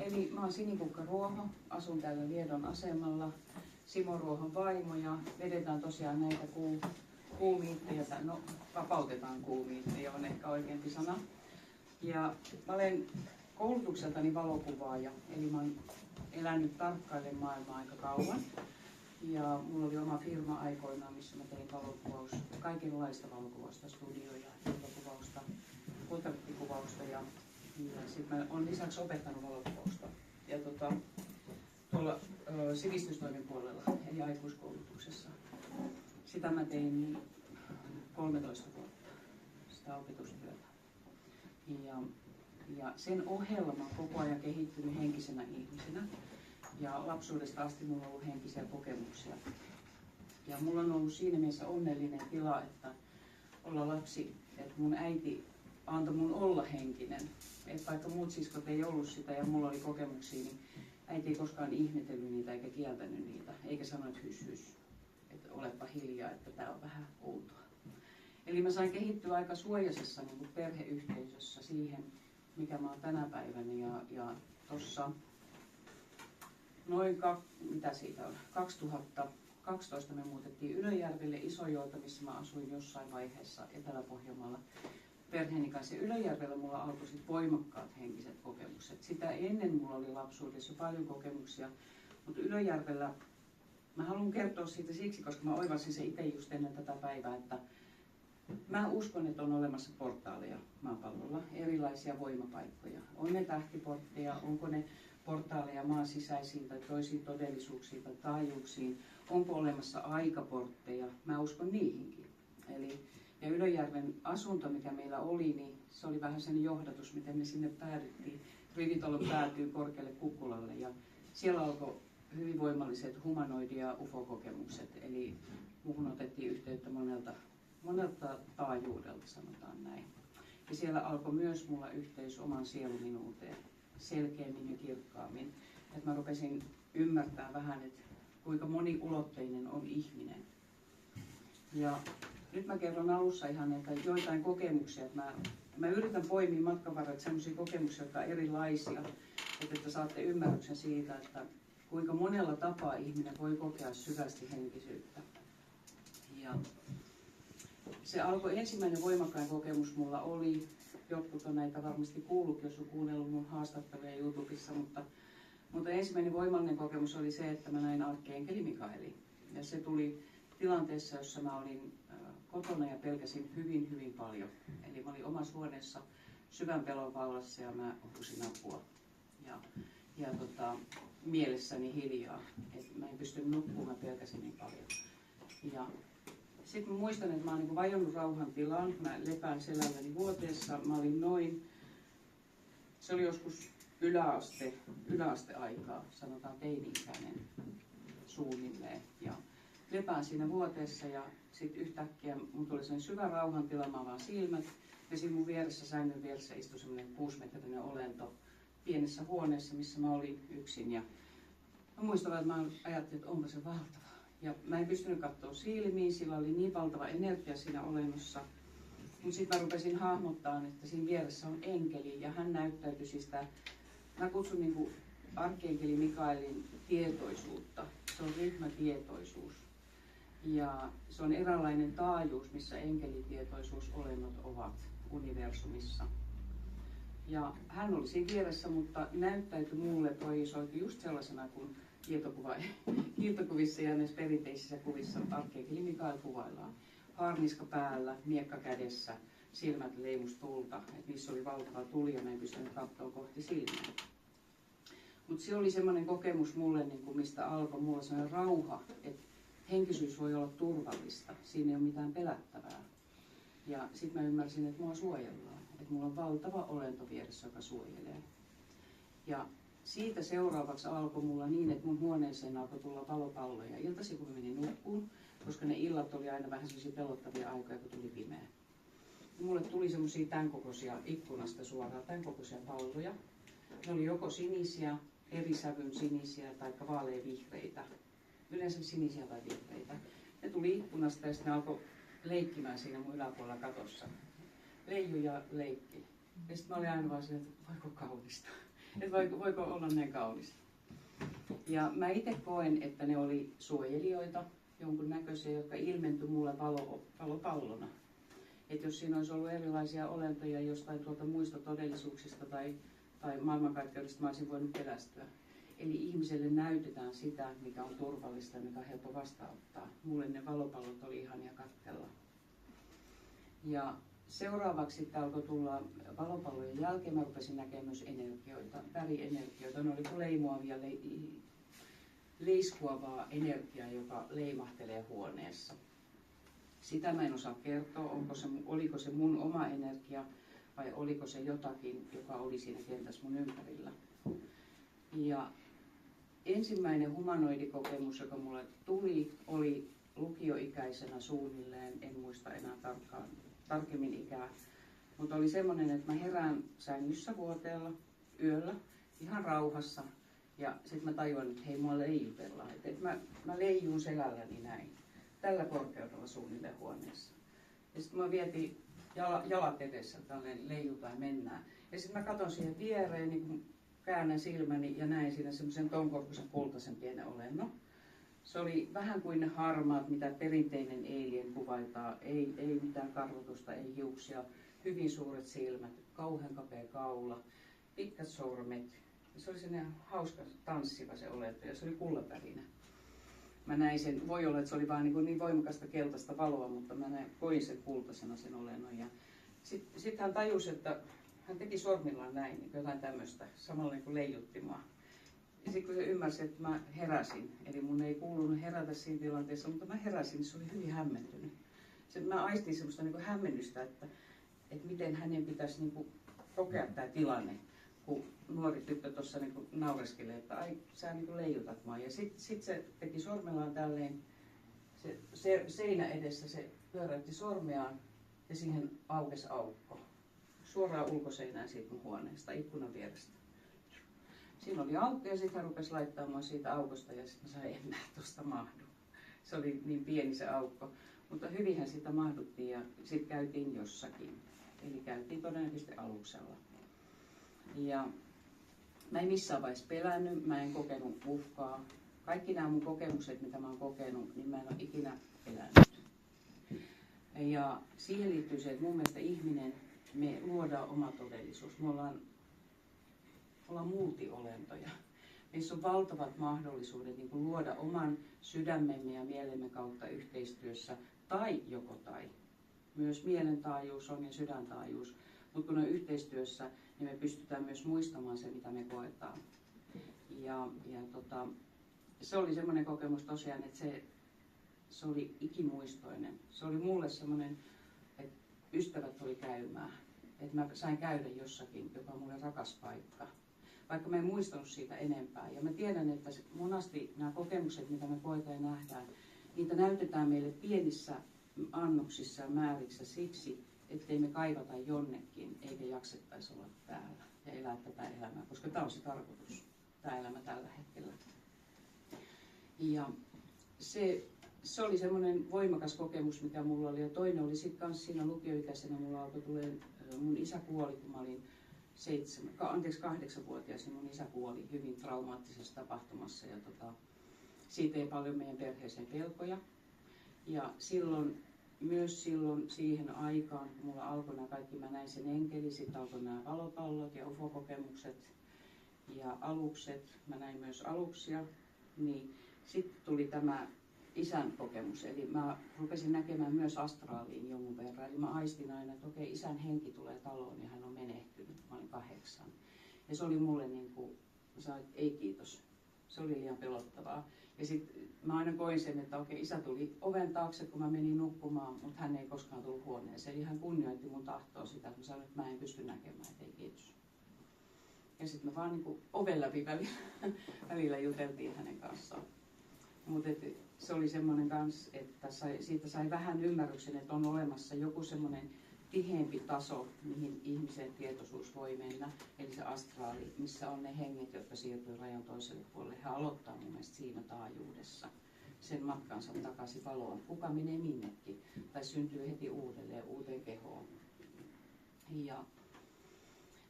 Eli mä oon Sinikukka Ruoho, asun täällä Liedon asemalla. Simo Ruohon vaimo ja vedetään tosiaan näitä kuumiittejä, no vapautetaan kuumiittejä on ehkä oikeampi sana. Ja mä olen koulutukseltani valokuvaaja, eli mä oon elänyt tarkkailen maailmaa aika kauan. Ja mulla oli oma firma aikoinaan, missä mä tein kaikenlaista valokuvausta, studioja, iltakuvausta, portrettikuvausta ja sitten mä oon lisäksi opettanut valokuvausta. Ja tuolla sivistystoimen puolella, eli aikuiskoulutuksessa. Sitä mä tein 13 vuotta, sitä opetustyötä. Ja sen ohella mä oon koko ajan kehittynyt henkisenä ihmisenä. Ja lapsuudesta asti mulla on ollut henkisiä kokemuksia. Ja mulla on ollut siinä mielessä onnellinen tila, että olla lapsi, että mun äiti antoi mun olla henkinen. Että vaikka muut siskot ei ollut sitä ja mulla oli kokemuksia, niin äiti ei koskaan ihmetellyt niitä eikä kieltänyt niitä. Eikä sanonut hys, että olepa hiljaa, että tää on vähän outoa. Eli mä sain kehittyä aika suojaisessa niin kuin perheyhteisössä siihen, mikä mä oon tänä päivänä. Ja tossa noin 2012 me muutettiin Ylöjärvelle Isojoelta, missä mä asuin jossain vaiheessa Etelä-Pohjanmaalla perheeni kanssa. Ylöjärvellä mulla alkoi sit voimakkaat henkiset kokemukset. Sitä ennen mulla oli lapsuudessa paljon kokemuksia, mutta Ylöjärvellä mä haluan kertoa siitä siksi, koska mä oivalsin se itse just ennen tätä päivää, että mä uskon, että on olemassa portaaleja maapallolla, erilaisia voimapaikkoja. On ne tähtiportteja, onko ne portaaleja maan sisäisiin tai toisiin todellisuuksiin tai taajuuksiin, onko olemassa aikaportteja, mä uskon niihinkin. Ja Ylöjärven asunto, mikä meillä oli, niin se oli vähän sen johdatus, miten me sinne päädyttiin. Rivitalo päätyy korkealle kukkulalle ja siellä alkoi hyvin voimalliset humanoidi- ja ufo-kokemukset, eli muuhun otettiin yhteyttä monelta taajuudelta, sanotaan näin. Ja siellä alkoi myös mulla yhteys oman sieluminuuteen selkeämmin ja kirkkaammin. Että mä rupesin ymmärtää vähän, että kuinka moniulotteinen on ihminen. Ja nyt mä kerron alussa ihan että joitain kokemuksia, että mä yritän poimia matkan varrella sellaisia kokemuksia, jotka on erilaisia, että saatte ymmärryksen siitä, että kuinka monella tapaa ihminen voi kokea syvästi henkisyyttä. Ja se alkoi ensimmäinen voimakkain kokemus mulla oli, jotkut on näitä varmasti kuullut, jos on kuunnellut mun haastatteluja YouTubessa, mutta ensimmäinen voimallinen kokemus oli se, että mä näin arkkienkeli Mikaelin. Ja se tuli tilanteessa, jossa mä olin kotona ja pelkäsin hyvin, hyvin paljon. Eli mä olin omassa huoneessa syvän pelon vallassa ja mä huusin apua. Ja mielessäni hiljaa. Et mä en pystynyt nukkumaan, mä pelkäsin niin paljon. Ja sitten mä muistan, että mä oon niin vajonnut rauhan tilaan. Mä lepään selälläni vuoteessa. Mä olin se oli joskus yläasteaikaa, sanotaan teini-ikäinen suunnilleen. Ja lepään siinä vuoteessa ja sitten yhtäkkiä mun tuli sellainen syvä rauhantila, mä avaan silmät. Ja siinä mun vieressä, sängyn vieressä istui semmoinen 6-metrinen olento pienessä huoneessa, missä mä olin yksin. Ja mä muistan, että mä ajattelin, että onpa se valtava. Ja mä en pystynyt katsoa silmiin, sillä oli niin valtava energia siinä olennossa. Mutta sitten mä rupesin hahmottamaan, että siinä vieressä on enkeli ja hän näyttäytyi sitä, mä kutsun niinku arkkienkeli Mikaelin tietoisuutta. Se on ryhmätietoisuus. Ja se on eräänlainen taajuus, missä enkelitietoisuusolennot ovat universumissa. Ja hän oli siinä vieressä, mutta näyttäytyi mulle projisoitu just sellaisena kuin kiiltokuvissa ja näissä perinteisissä kuvissa arkkienkeli Mikael kuvaillaan. Haarniska päällä, miekka kädessä, silmät leimus tulta, että niissä oli valtava tuli ja mä en pystynyt katsoa kohti silmiä. Mutta se oli semmoinen kokemus mulle, niin kuin mistä alkoi mulla semmoinen rauha, että henkisyys voi olla turvallista, siinä ei ole mitään pelättävää. Ja sitten mä ymmärsin, että mua suojellaan, että mulla on valtava olento vieressä, joka suojelee. Ja siitä seuraavaksi alkoi mulla niin, että mun huoneeseen alkoi tulla valopalloja. Iltaisin kun mä menin nukkuun, koska ne illat oli aina vähän sellaisia pelottavia aikoja, kun tuli pimeä. Ja mulle tuli semmoisia tämän kokoisia ikkunasta suoraan, tämän kokoisia palloja. Ne oli joko sinisiä, eri sävyn sinisiä tai vaaleavihreitä. Yleensä sinisiä tai vihreitä. Ne tuli ikkunasta ja sitten ne alkoi leikkimään siinä mun yläpuolella katossa. Leiju ja leikki. Ja sitten mä olin aina vaan silleen, että voiko kaunista. että voiko olla näin kaunis. Ja mä itse koen, että ne oli suojelijoita, jonkun näköisiä, jotka ilmentyi mulle valopallona. Että jos siinä olisi ollut erilaisia olentoja jostain tuolta muista todellisuuksista tai maailmankaikkeudesta, mä olisin voinut pelästyä. Eli ihmiselle näytetään sitä, mikä on turvallista ja mikä on helppo vastaanottaa. Mulle ne valopallot oli ihania katsella. Ja seuraavaksi sitten alkoi tulla valopallojen jälkeen, mä rupesin näkemään myös energioita, värienergioita. Ne oli kuin leimuavia, leiskuavaa energiaa, joka leimahtelee huoneessa. Sitä mä en osaa kertoa, oliko se mun oma energia vai oliko se jotakin, joka oli siinä kentässä mun ympärillä. Ja ensimmäinen humanoidikokemus, joka mulle tuli, oli lukioikäisenä suunnilleen, en muista enää tarkemmin ikää, mutta oli semmoinen, että mä herään sängyssä vuoteella yöllä ihan rauhassa ja sitten mä tajuan, että hei, mua leijutellaan, että mä leijun selälläni näin, tällä korkeudella suunnilleen huoneessa. Ja sitten mä vietiin jalat edessä, tälleen leijutaan ja mennään. Ja sitten mä katson siihen viereen, niin kun käännän silmäni ja näin siinä semmoisen tonkorkuisen kultaisen pienen olennon. Se oli vähän kuin ne harmaat, mitä perinteinen alien kuvaitaa. Ei mitään karvotusta, ei hiuksia, hyvin suuret silmät, kauhean kapea kaula, pitkät sormet. Se oli sellainen hauska tanssiva se olento ja se oli kultavärinä. Mä näin sen, voi olla, että se oli vaan niin voimakasta keltaista valoa, mutta mä koin sen kultaisena sen olennon. Ja sitten hän tajusi, että hän teki sormillaan näin, niin jotain tämmöistä, samalla niin kuin leijutti mua. Ja sitten kun se ymmärsi, että mä heräsin, eli mun ei kuulunut herätä siinä tilanteessa, mutta mä heräsin, niin se oli hyvin hämmentynyt. Mä aistin semmoista niin kuin hämmennystä, että miten hänen pitäisi niin kuin kokea tämä tilanne, kun nuori tyttö tuossa niin kuin naureskelee, että ai, sä niin kuin leijutat mua. Ja sitten se teki sormellaan tälleen, se seinä edessä, se pyöräytti sormeaan ja siihen aukesi aukko. Suoraan ulkoseinään siitä mun huoneesta, ikkunan vierestä. Siinä oli aukko ja sitten hän rupesi laittamaan siitä aukosta ja sitten mä sanoin, en mä tuosta mahdu. Se oli niin pieni se aukko. Mutta hyvinhän sitä mahduttiin ja sitten käytiin jossakin. Eli käytiin todennäköisesti aluksella. Ja mä en missään vaiheessa pelännyt, mä en kokenut uhkaa. Kaikki nämä mun kokemukset, mitä mä oon kokenut, niin mä en ole ikinä pelännyt. Ja siihen liittyy se, että mun mielestä ihminen, me luodaan oma todellisuus. Me ollaan multiolentoja. Meissä on valtavat mahdollisuudet niin kuin luoda oman sydämemme ja mielemme kautta yhteistyössä tai joko tai. Myös mielentaajuus on ja sydäntaajuus, mutta kun on yhteistyössä, niin me pystytään myös muistamaan se, mitä me koetaan. Se oli semmoinen kokemus tosiaan, että se oli ikimuistoinen. Se oli mulle semmoinen, että ystävät tuli käymään. Että mä sain käydä jossakin, joka on mulle rakas paikka. Vaikka mä en muistanut siitä enempää. Ja mä tiedän, että monasti nämä kokemukset, mitä me koetaan ja nähdään, niitä näytetään meille pienissä annoksissa ja määrissä siksi, ettei me kaivata jonnekin, eikä jaksettaisi olla täällä ja elää tätä elämää, koska tämä on se tarkoitus, tämä elämä tällä hetkellä. Ja se oli semmoinen voimakas kokemus, mikä mulla oli. Ja toinen oli sitten kanssa siinä lukioikäisenä, mulla alkoi tulee, mun isä kuoli, kun mä olin 8-vuotias, niin mun isä kuoli hyvin traumaattisessa tapahtumassa. Ja siitä ei paljon meidän perheeseen pelkoja. Ja silloin siihen aikaan, kun mulla alkoi nämä kaikki, mä näin sen enkeli, sitten alkoi nämä valopallot ja ufo-kokemukset ja alukset, mä näin myös aluksia, niin sitten tuli tämä isän kokemus, eli mä rupesin näkemään myös astraaliin jonkun verran, eli mä aistin aina, että okei, isän henki tulee taloon ja hän on menehtynyt, mä olin 8. Ja se oli mulle niin kuin, mä sanoin, että ei kiitos, se oli liian pelottavaa. Ja sitten mä aina koin sen, että okei, isä tuli oven taakse, kun mä menin nukkumaan, mutta hän ei koskaan tullut huoneeseen. Eli hän kunnioitti mun tahtoa sitä, että mä sanoin, että mä en pysty näkemään, että ei kiitos. Ja sitten me vaan niin kuin oven läpi välillä juteltiin hänen kanssaan. Mutta se oli semmoinen kanssa, että siitä sai vähän ymmärryksen, että on olemassa joku semmoinen tiheämpi taso, mihin ihmisen tietoisuus voi mennä, eli se astraali, missä on ne henget, jotka siirtyy rajan toiselle puolelle. He aloittaa mun mielestä siinä taajuudessa sen matkansa takaisin valoon. Kuka menee minnekin tai syntyy heti uudelleen uuteen kehoon. Ja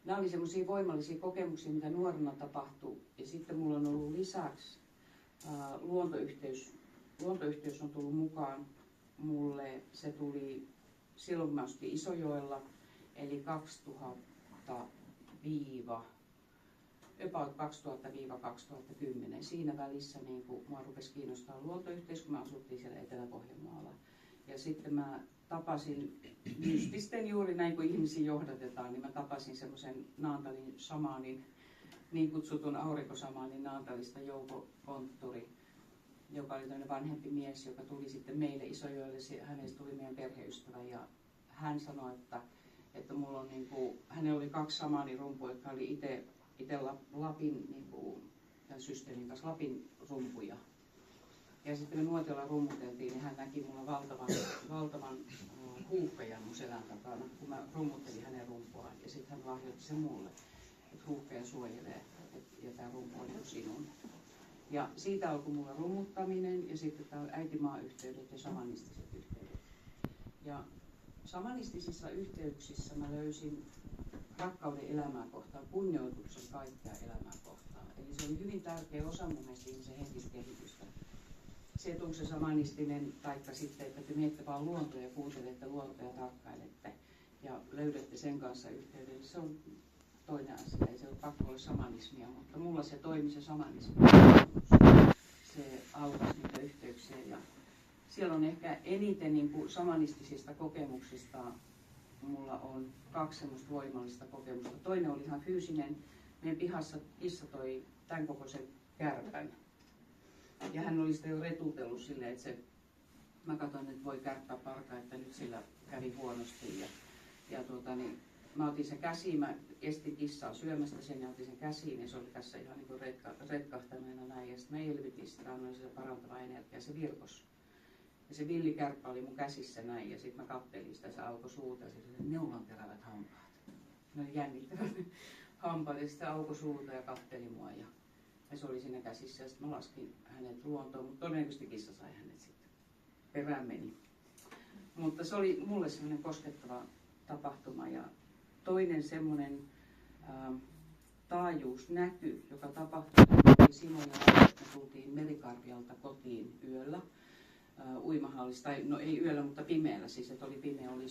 nämä oli semmoisia voimallisia kokemuksia, mitä nuorena tapahtui. Ja sitten mulla on ollut lisäksi luontoyhteys. Luontoyhteys on tullut mukaan mulle. Se tuli silloin, kun mä asuin Isojoella, eli 2000-2010. Siinä välissä niin kun mua rupesi kiinnostaa luontoyhteys, kun mä asuttiin siellä Etelä-Pohjanmaalla. Ja sitten mä tapasin, mystisten juuri näin kuin ihmisiä johdatetaan, niin mä tapasin semmoisen Naantalin shamaanin, niin kutsutun aurinkosamaanin Naantalista Jouko Kontturi, joka oli tämmöinen vanhempi mies, joka tuli sitten meille Isojoelle. Hänestä tuli meidän perheystävä ja hän sanoi, että mulla on niinku, hänellä oli 2 shamaanirumpua, jotka oli itse Lapin niinku, tämän systeemin kanssa Lapin rumpuja. Ja sitten me Nuotiolla rummuteltiin, niin hän näki mulla valtavan huuhkajan mun selän takana, kun mä rummuttelin hänen rumpuaan. Ja sitten hän lahjoitti sen mulle, että huuhkaja suojelee ja tämä rumpu on sinun. Ja siitä alkoi mulla rummuttaminen ja sitten tämä äitimaa-yhteydet ja shamanistiset yhteydet. Ja shamanistisissa yhteyksissä mä löysin rakkauden elämää kohtaan, kunnioituksen kaikkea elämää kohtaan. Eli se oli hyvin tärkeä osa mun mielestä ihmisen henkistä kehitystä. Se, että onko se shamanistinen taikka sitten, että te menette vaan luontoa ja kuuntelette luontoa ja tarkkailette ja löydätte sen kanssa yhteyden, se on toinen asia. Ei se ole pakko olla shamanismia, mutta mulla se toimi se shamanismi. Se aukaisi niitä yhteyksiä ja siellä on ehkä eniten niin kuin shamanistisista kokemuksista mulla on 2 semmoista voimallista kokemusta. Toinen oli ihan fyysinen. Meidän pihassa kissa toi tämän kokoisen kärpän. Ja hän oli sitä jo retutellut silleen, että mä katsoin, että voi kärppää parkaa, että nyt sillä kävi huonosti. Niin, mä otin sen käsiin, mä estin kissaa syömästä sen ja otin sen käsiin ja se oli tässä ihan niin kuin retkahtaneena näin. Ja sitten mä elvytin sitä, annoin sitä parantavaa energiaa, se virkosi. Ja se villikärppä oli mun käsissä näin ja sitten mä kattelin sitä, se aukoi suuta ja se oli neulanterävät hampaat. Ne oli jännittävät hampaat ja sitten aukoi suuta ja katteli mua ja se oli siinä käsissä ja sitten mä laskin hänet luontoon, mutta todennäköisesti kissa sai hänet sitten. Perään meni. Mutta se oli mulle semmoinen koskettava tapahtuma ja toinen semmoinen taajuusnäky, joka tapahtui, oli Simo ja me tultiin Merikarvialta kotiin yöllä. Uimahallissa, tai no ei yöllä, mutta pimeällä, siis että oli pimeä, oli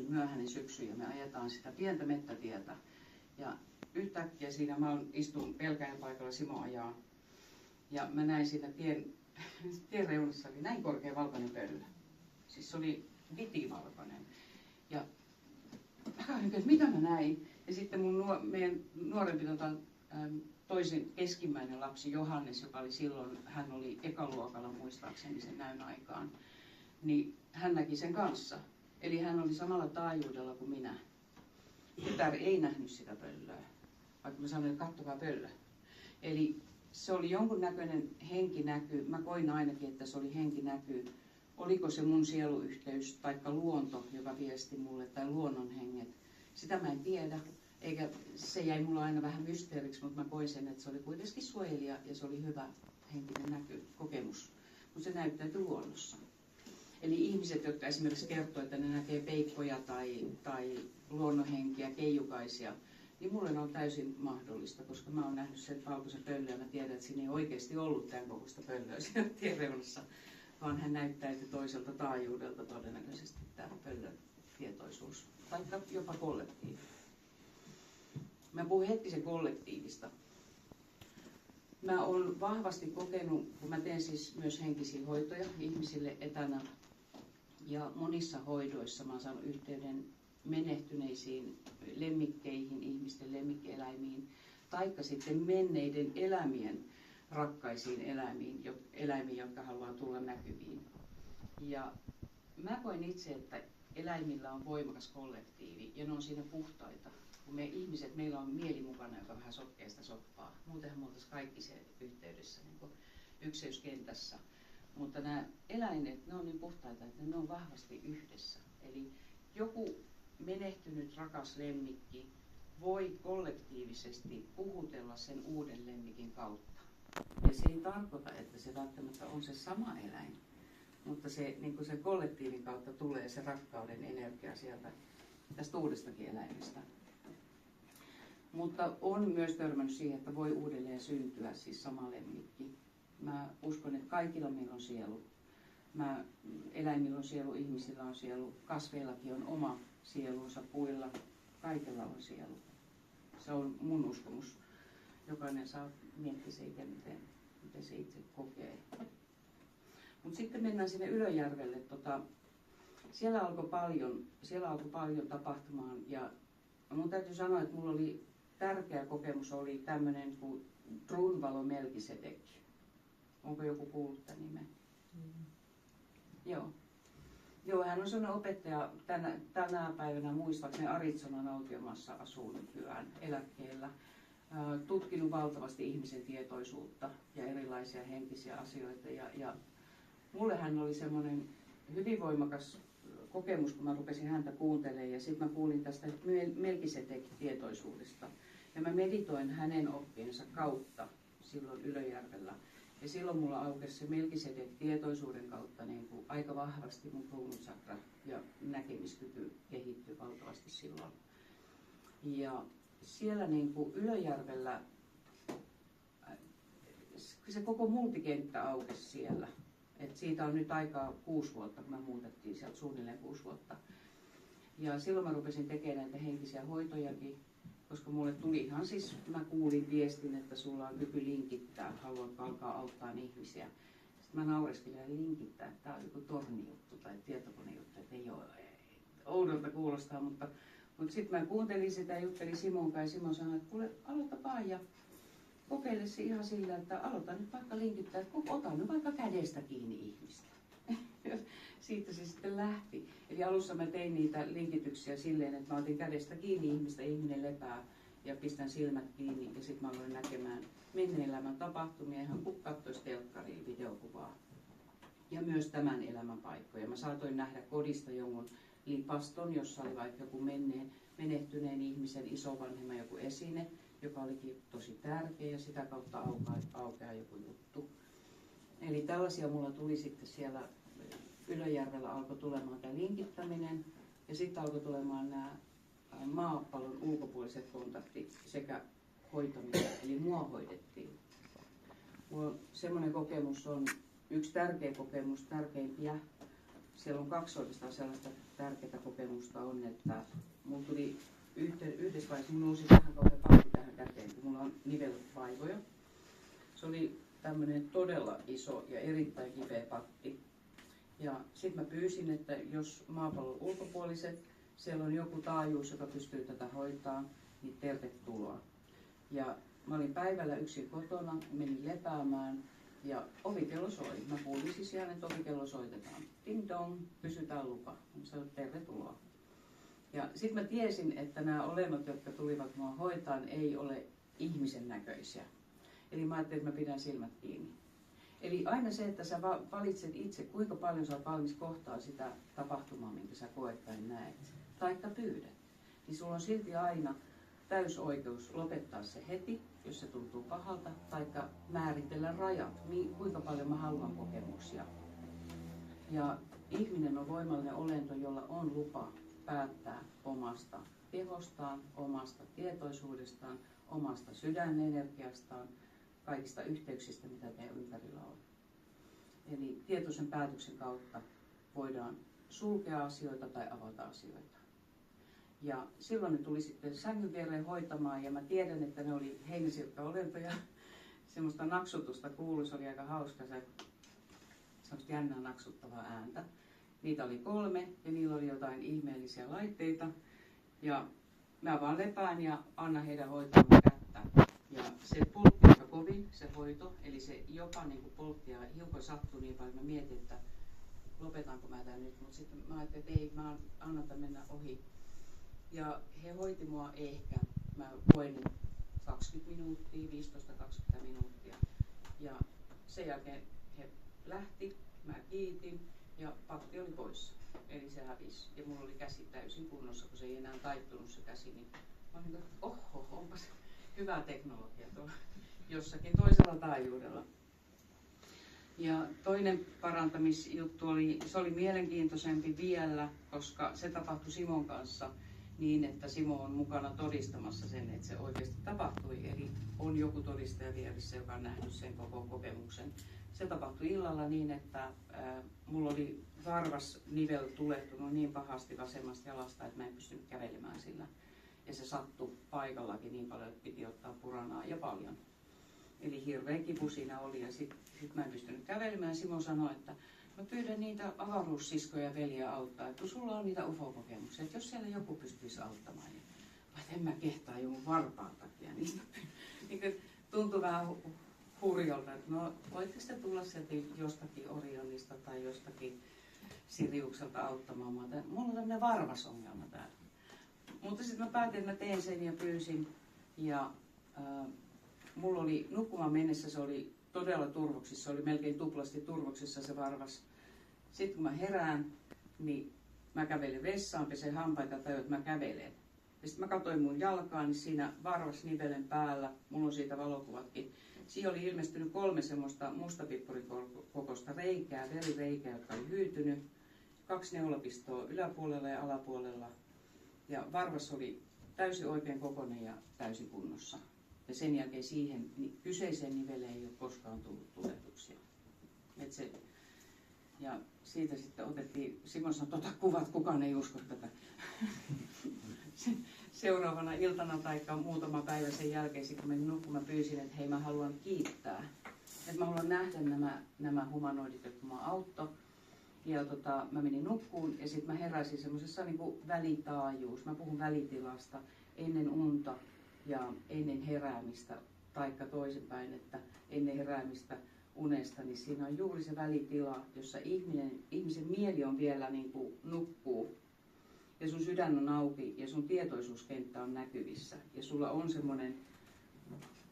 myöhäinen syksy ja me ajetaan sitä pientä mettätietä. Ja yhtäkkiä siinä mä istun pelkäjän paikalla, Simo ajaa. Ja mä näin siinä tien reunassa oli näin korkea valkoinen pöllö. Siis se oli vitivalkoinen. Ja mä katsoin, että mitä mä näin. Ja sitten meidän nuorempi toisen keskimmäinen lapsi Johannes, joka oli silloin, hän oli ekaluokalla muistaakseni sen näyn aikaan, niin hän näki sen kanssa. Eli hän oli samalla taajuudella kuin minä. Tytär ei nähnyt sitä pöllöä, vaikka mä sanoin, että kattokaa pöllö. Eli se oli jonkunnäköinen henkinäky, mä koin ainakin, että se oli henkinäky. Oliko se mun sieluyhteys tai luonto, joka viesti mulle, tai luonnonhenget, sitä mä en tiedä. Eikä se jäi mulla aina vähän mysteeriksi, mutta mä koin sen, että se oli kuitenkin suojelija ja se oli hyvä henkinen kokemus. Mutta se näyttäytyi luonnossa. Eli ihmiset, jotka esimerkiksi kertoo, että ne näkee peikkoja tai luonnonhenkiä, keijukaisia, niin mulle on täysin mahdollista, koska mä oon nähnyt sen valkoisen pöllön ja mä tiedän, että siinä ei oikeasti ollut tämän kokoista pöllöä siellä tienreunassa, vaan hän näyttäytyi toiselta taajuudelta todennäköisesti tämä pöllön tietoisuus, vaikka jopa kollektiivi. Mä puhun hetkisen kollektiivista. Mä oon vahvasti kokenut, kun mä teen siis myös henkisiä hoitoja ihmisille etänä, ja monissa hoidoissa mä oon saanut yhteyden menehtyneisiin lemmikkeihin, ihmisten lemmikkieläimiin, taikka sitten menneiden elämien rakkaisiin eläimiin, jotka haluaa tulla näkyviin. Ja mä koen itse, että eläimillä on voimakas kollektiivi ja ne on siinä puhtaita. Kun me ihmiset, meillä on mieli mukana, joka vähän sotkee sitä soppaa. Muutenhan me oltaisiin kaikki se yhteydessä niin ykseyskentässä. Mutta nämä eläimet, ne on niin puhtaita, että ne on vahvasti yhdessä. Eli joku menehtynyt rakas lemmikki voi kollektiivisesti puhutella sen uuden lemmikin kautta. Ja se ei tarkoita, että se välttämättä on se sama eläin, mutta se, niin kuin sen kollektiivin kautta tulee se rakkauden energia sieltä tästä uudestakin eläimestä. Mutta on myös törmännyt siihen, että voi uudelleen syntyä siis sama lemmikki. Mä uskon, että kaikilla meillä on sielu. Eläimillä on sielu, ihmisillä on sielu, kasveillakin on oma sielunsa, puilla, kaikilla on sielu. Se on mun uskomus. Jokainen saa miettiä se itse, miten se itse kokee. Mutta sitten mennään sinne Ylöjärvelle. Siellä alkoi paljon tapahtumaan ja mun täytyy sanoa, että mulla oli tärkeä kokemus, oli tämmöinen kuin Drunvalo Melkisedek. Onko joku kuullut tämän nimen? Joo, hän on sellainen opettaja tänä päivänä muistaakseni Arizonan autiomaassa asuu nykyään eläkkeellä. Tutkinut valtavasti ihmisen tietoisuutta ja erilaisia henkisiä asioita. Ja mulle hän oli semmoinen hyvin voimakas kokemus, kun mä rupesin häntä kuuntelemaan. Ja sitten mä kuulin tästä Melkisedek-tietoisuudesta. Ja mä meditoin hänen oppiensa kautta silloin Ylöjärvellä. Ja silloin mulla aukesi se Melkisedek-tietoisuuden kautta niin kuin aika vahvasti mun kruunusakra ja näkemiskyky kehittyi valtavasti silloin. Ja siellä niin kuin Ylöjärvellä se koko multikenttä aukesi siellä. Et siitä on nyt aikaa 6 vuotta, kun me muutettiin sieltä suunnilleen 6 vuotta. Ja silloin mä rupesin tekemään näitä henkisiä hoitojakin, koska mulle tuli ihan siis, mä kuulin viestin, että sulla on kyky linkittää, haluatko alkaa auttaa ihmisiä. Sitten mä naureskelin ja linkittää, että tää on joku tornijuttu tai tietokonejuttu, että ei ole oudolta kuulostaa, mutta sitten mä kuuntelin sitä ja juttelin Simon kanssa ja Simon sanoi, että kuule, aloita vaan ja kokeile se ihan sillä, että aloita nyt vaikka linkittää, että ota nyt vaikka kädestä kiinni ihmistä. Siitä se sitten lähti. Eli alussa mä tein niitä linkityksiä silleen, että mä otin kädestä kiinni ihmistä, ihminen lepää ja pistän silmät kiinni ja sitten mä aloin näkemään menneen elämän tapahtumia, ihan kun katsoisi telkkariin videokuvaa. Ja myös tämän elämän paikkoja. Mä saatoin nähdä kodista jonkun lipaston, jossa oli vaikka joku menehtyneen ihmisen isovanhemman joku esine, joka olikin tosi tärkeä ja sitä kautta aukeaa joku juttu. Eli tällaisia mulla tuli sitten siellä Ylöjärvellä alkoi tulemaan tämä linkittäminen ja sitten alkoi tulemaan nämä maapallon ulkopuoliset kontaktit sekä hoitaminen, eli mua hoidettiin. Mulla semmoinen kokemus on yksi tärkeä kokemus, tärkeimpiä. Siellä on 2 oikeastaan sellaista tärkeää kokemusta on, että mulla tuli yhdessä vaiheessa, mulla nousi vähän kauhean patti tähän käteen, kun mulla on nivelvaivoja. Se oli tämmöinen todella iso ja erittäin kipeä patti. Ja sitten mä pyysin, että jos maapallon ulkopuoliset, siellä on joku taajuus, joka pystyy tätä hoitaa, niin tervetuloa. Ja mä olin päivällä yksin kotona, menin lepäämään ja ovikello soi. Mä kuulin siis ihan, että ovikello soitetaan. Ding dong, kysytään lupa. Mä sanoin, tervetuloa. Ja sitten mä tiesin, että nämä olennot, jotka tulivat mua hoitaan, ei ole ihmisen näköisiä. Eli mä ajattelin, että mä pidän silmät kiinni. Eli aina se, että sä valitset itse, kuinka paljon sä oot valmis kohtaa sitä tapahtumaa, minkä sä koet tai näet, taikka pyydät, niin sulla on silti aina täysoikeus lopettaa se heti, jos se tuntuu pahalta, taikka määritellä rajat, kuinka paljon mä haluan kokemuksia. Ja ihminen on voimallinen olento, jolla on lupa päättää omasta tehostaan, omasta tietoisuudestaan, omasta sydänenergiastaan, kaikista yhteyksistä, mitä meidän ympärillä on. Eli tietoisen päätöksen kautta voidaan sulkea asioita tai avata asioita. Ja silloin ne tuli sitten sängyn viereen hoitamaan ja mä tiedän, että ne oli heinäsilkka olentoja. Semmoista naksutusta kuului, se oli aika hauska se semmoista jännää naksuttavaa ääntä. Niitä oli 3 ja niillä oli jotain ihmeellisiä laitteita. Ja mä vaan lepään ja annan heidän hoitaa mun kättä. Ja se poltti aika kovin, se hoito, eli se jopa niin kuin poltti ja hiukan sattui niin paljon, mä mietin, että lopetanko mä tämän nyt, mutta sitten mä ajattelin, että ei, mä annan tämän mennä ohi. Ja he hoiti mua ehkä, mä koin 20 minuuttia, 15-20 minuuttia. Ja sen jälkeen he lähti, mä kiitin ja patti oli poissa, eli se hävisi. Ja mulla oli käsi täysin kunnossa, kun se ei enää taittunut se käsi, niin mä olin, että oho, onpas hyvä teknologia tuolla jossakin toisella taajuudella. Ja toinen parantamisjuttu oli, se oli mielenkiintoisempi vielä, koska se tapahtui Simon kanssa. niin, että Simo on mukana todistamassa sen, että se oikeasti tapahtui. Eli on joku todistaja vieressä, joka on nähnyt sen koko kokemuksen. Se tapahtui illalla niin, että mulla oli varvasnivel tulehtunut niin pahasti vasemmasta jalasta, että mä en pystynyt kävelemään sillä. Ja se sattui paikallakin niin paljon, että piti ottaa puranaa ja paljon. Eli hirveä kipu siinä oli ja sit mä en pystynyt kävelemään. Simo sanoi, että mä pyydän niitä avaruussiskoja veljeä auttaa, että sulla on niitä UFO-kokemuksia, että jos siellä joku pystyisi auttamaan, niin en mä kehtaa jo mun varpaan takia. Niin tuntui vähän hurjalta, että no voitteko te tulla sieltä jostakin Orionista tai jostakin Siriukselta auttamaan mua. Mulla on tämmöinen varvasongelma täällä. Mutta sitten mä päätin, että mä teen sen ja pyysin. Ja mulla oli nukkumaan mennessä, se oli todella turvoksissa, se oli melkein tuplasti turvoksissa se varvas. Sitten kun mä herään, niin mä kävelen vessaan, pesen hampaita tai että mä kävelen. Ja sitten mä katsoin mun jalkaa, niin siinä varvasnivelen päällä, mulla on siitä valokuvatkin, siihen oli ilmestynyt 3 semmoista mustapippurikokoista reikää, verireikää, jotka oli hyytynyt. 2 neulapistoa yläpuolella ja alapuolella. Ja varvas oli täysin oikein kokoinen ja täysin kunnossa. Ja sen jälkeen siihen kyseiseen niveleen ei ole koskaan tullut tulehduksia. Ja siitä sitten otettiin, Simo sanoi, että ota kuvat, kukaan ei usko tätä. Seuraavana iltana tai muutama päivä sen jälkeen, kun menin nukkumaan, pyysin, että hei, mä haluan kiittää. Että mä haluan nähdä nämä humanoidit, jotka mua auttoi. Ja mä menin nukkuun ja sitten mä heräsin semmoisessa niinku välitaajuus. Mä puhun välitilasta ennen unta ja ennen heräämistä, taikka toisinpäin, että ennen heräämistä unesta, niin siinä on juuri se välitila, jossa ihmisen mieli on vielä niinku nukkuu. Ja sun sydän on auki ja sun tietoisuuskenttä on näkyvissä. Ja sulla on semmoinen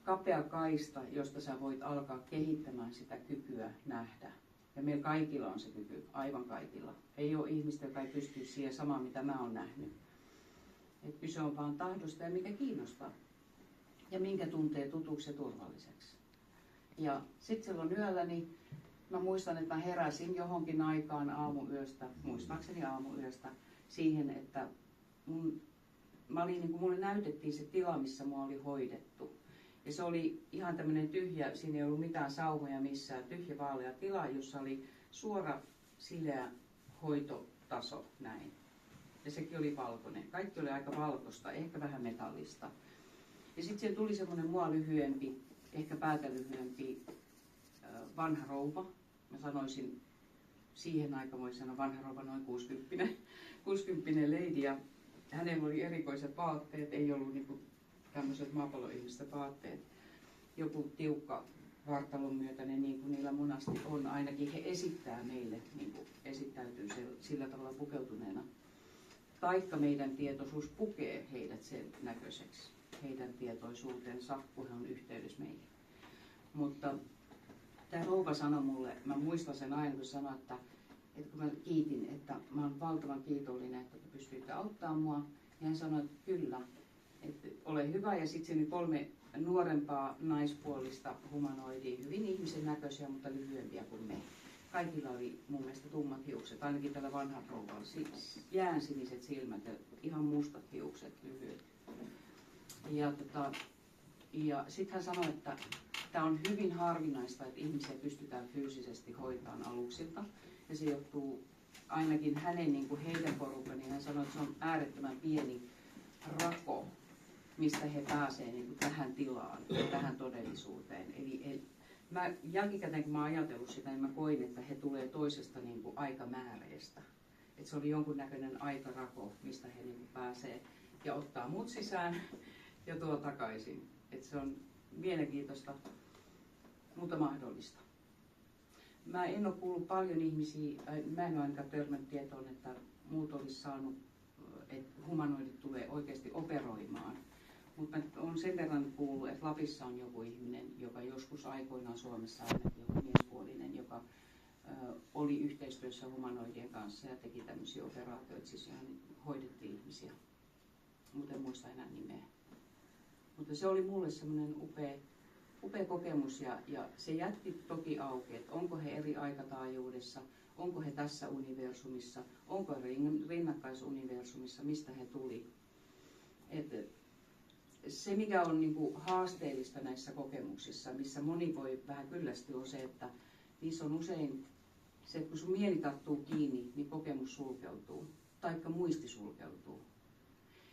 kapea kaista, josta sä voit alkaa kehittämään sitä kykyä nähdä. Ja meillä kaikilla on se kyky, aivan kaikilla. Ei ole ihmistä, joka ei pysty siihen samaan, mitä mä oon nähnyt. Et kyse on vaan tahdosta ja mikä kiinnostaa. Ja minkä tuntee tutuksi ja turvalliseksi. Ja sitten silloin yöllä, niin mä muistan, että mä heräsin johonkin aikaan aamuyöstä, muistaakseni aamuyöstä, siihen, että mulle näytettiin se tila, missä mua oli hoidettu. Ja se oli ihan tämmöinen tyhjä, siinä ei ollut mitään saumoja missään, tyhjä vaalea tila, jossa oli suora sileä hoitotaso näin. Ja sekin oli valkoinen. Kaikki oli aika valkoista, ehkä vähän metallista. Ja sitten siellä tuli semmoinen mua lyhyempi, ehkä päätä lyhyempi vanha rouva. Mä sanoisin siihen aikaan, voisi sanoa vanha rouva, noin 60 lady. Ja hänellä oli erikoiset vaatteet, ei ollut niinku tämmöiset maapalloihmisten vaatteet. Joku tiukka vartalon myötäinen, niin kuin niillä monasti on. Ainakin he esittää meille, niin kuin esittäytyy sillä tavalla pukeutuneena. Taikka meidän tietoisuus pukee heidät sen näköiseksi. Heidän tietoisuutensa, kun he on yhteydessä meihin. Mutta tämä rouva sanoi mulle, mä muistan sen aina, kun sanoi, että kun mä kiitin, että mä olen valtavan kiitollinen, että te pystyitte auttamaan mua. Ja hän sanoi, että kyllä, että ole hyvä. Ja sitten siinä 3 nuorempaa naispuolista humanoidia, hyvin ihmisen näköisiä, mutta lyhyempiä kuin me. Kaikilla oli mun mielestä tummat hiukset, ainakin tällä vanhan rouvalla. Jäänsiniset silmät ja ihan mustat hiukset, lyhyet. Ja sitten hän sanoi, että tämä on hyvin harvinaista, että ihmisiä pystytään fyysisesti hoitamaan aluksilta. Ja se johtuu ainakin hänen, niin kuin heidän porukkaan, niin hän sanoi, että se on äärettömän pieni rako, mistä he pääsevät niin kuin tähän tilaan, tähän todellisuuteen. Eli mä jälkikäteen, kun mä oon ajatellut sitä, niin mä koin, että he tulee toisesta niin kuin aikamääreestä. Että se oli jonkunnäköinen aikarako, mistä he niin kuin pääsee ja ottaa mut sisään ja tuo takaisin. Että se on mielenkiintoista, mutta mahdollista. Mä en ole kuullut paljon ihmisiä, mä en ole ainakaan törmännyt tietoon, että muut olisi saanut, että humanoidit tulee oikeasti operoimaan. Mutta olen sen verran kuullut, että Lapissa on joku ihminen, joka joskus aikoinaan Suomessa ainakin joku miespuolinen, joka oli yhteistyössä humanoidien kanssa ja teki tämmöisiä operaatioita, siis ihan hoidettiin ihmisiä. Mutta en muista enää nimeä. Mutta se oli mulle semmoinen upea kokemus ja se jätti toki auki, että onko he eri aikataajuudessa, onko he tässä universumissa, onko he rinnakkaisuniversumissa, mistä he tuli. Se, mikä on niin kuin haasteellista näissä kokemuksissa, missä moni voi vähän kyllästyä, on se, että niissä on usein se, että kun sun mieli tarttuu kiinni, niin kokemus sulkeutuu, taikka muisti sulkeutuu.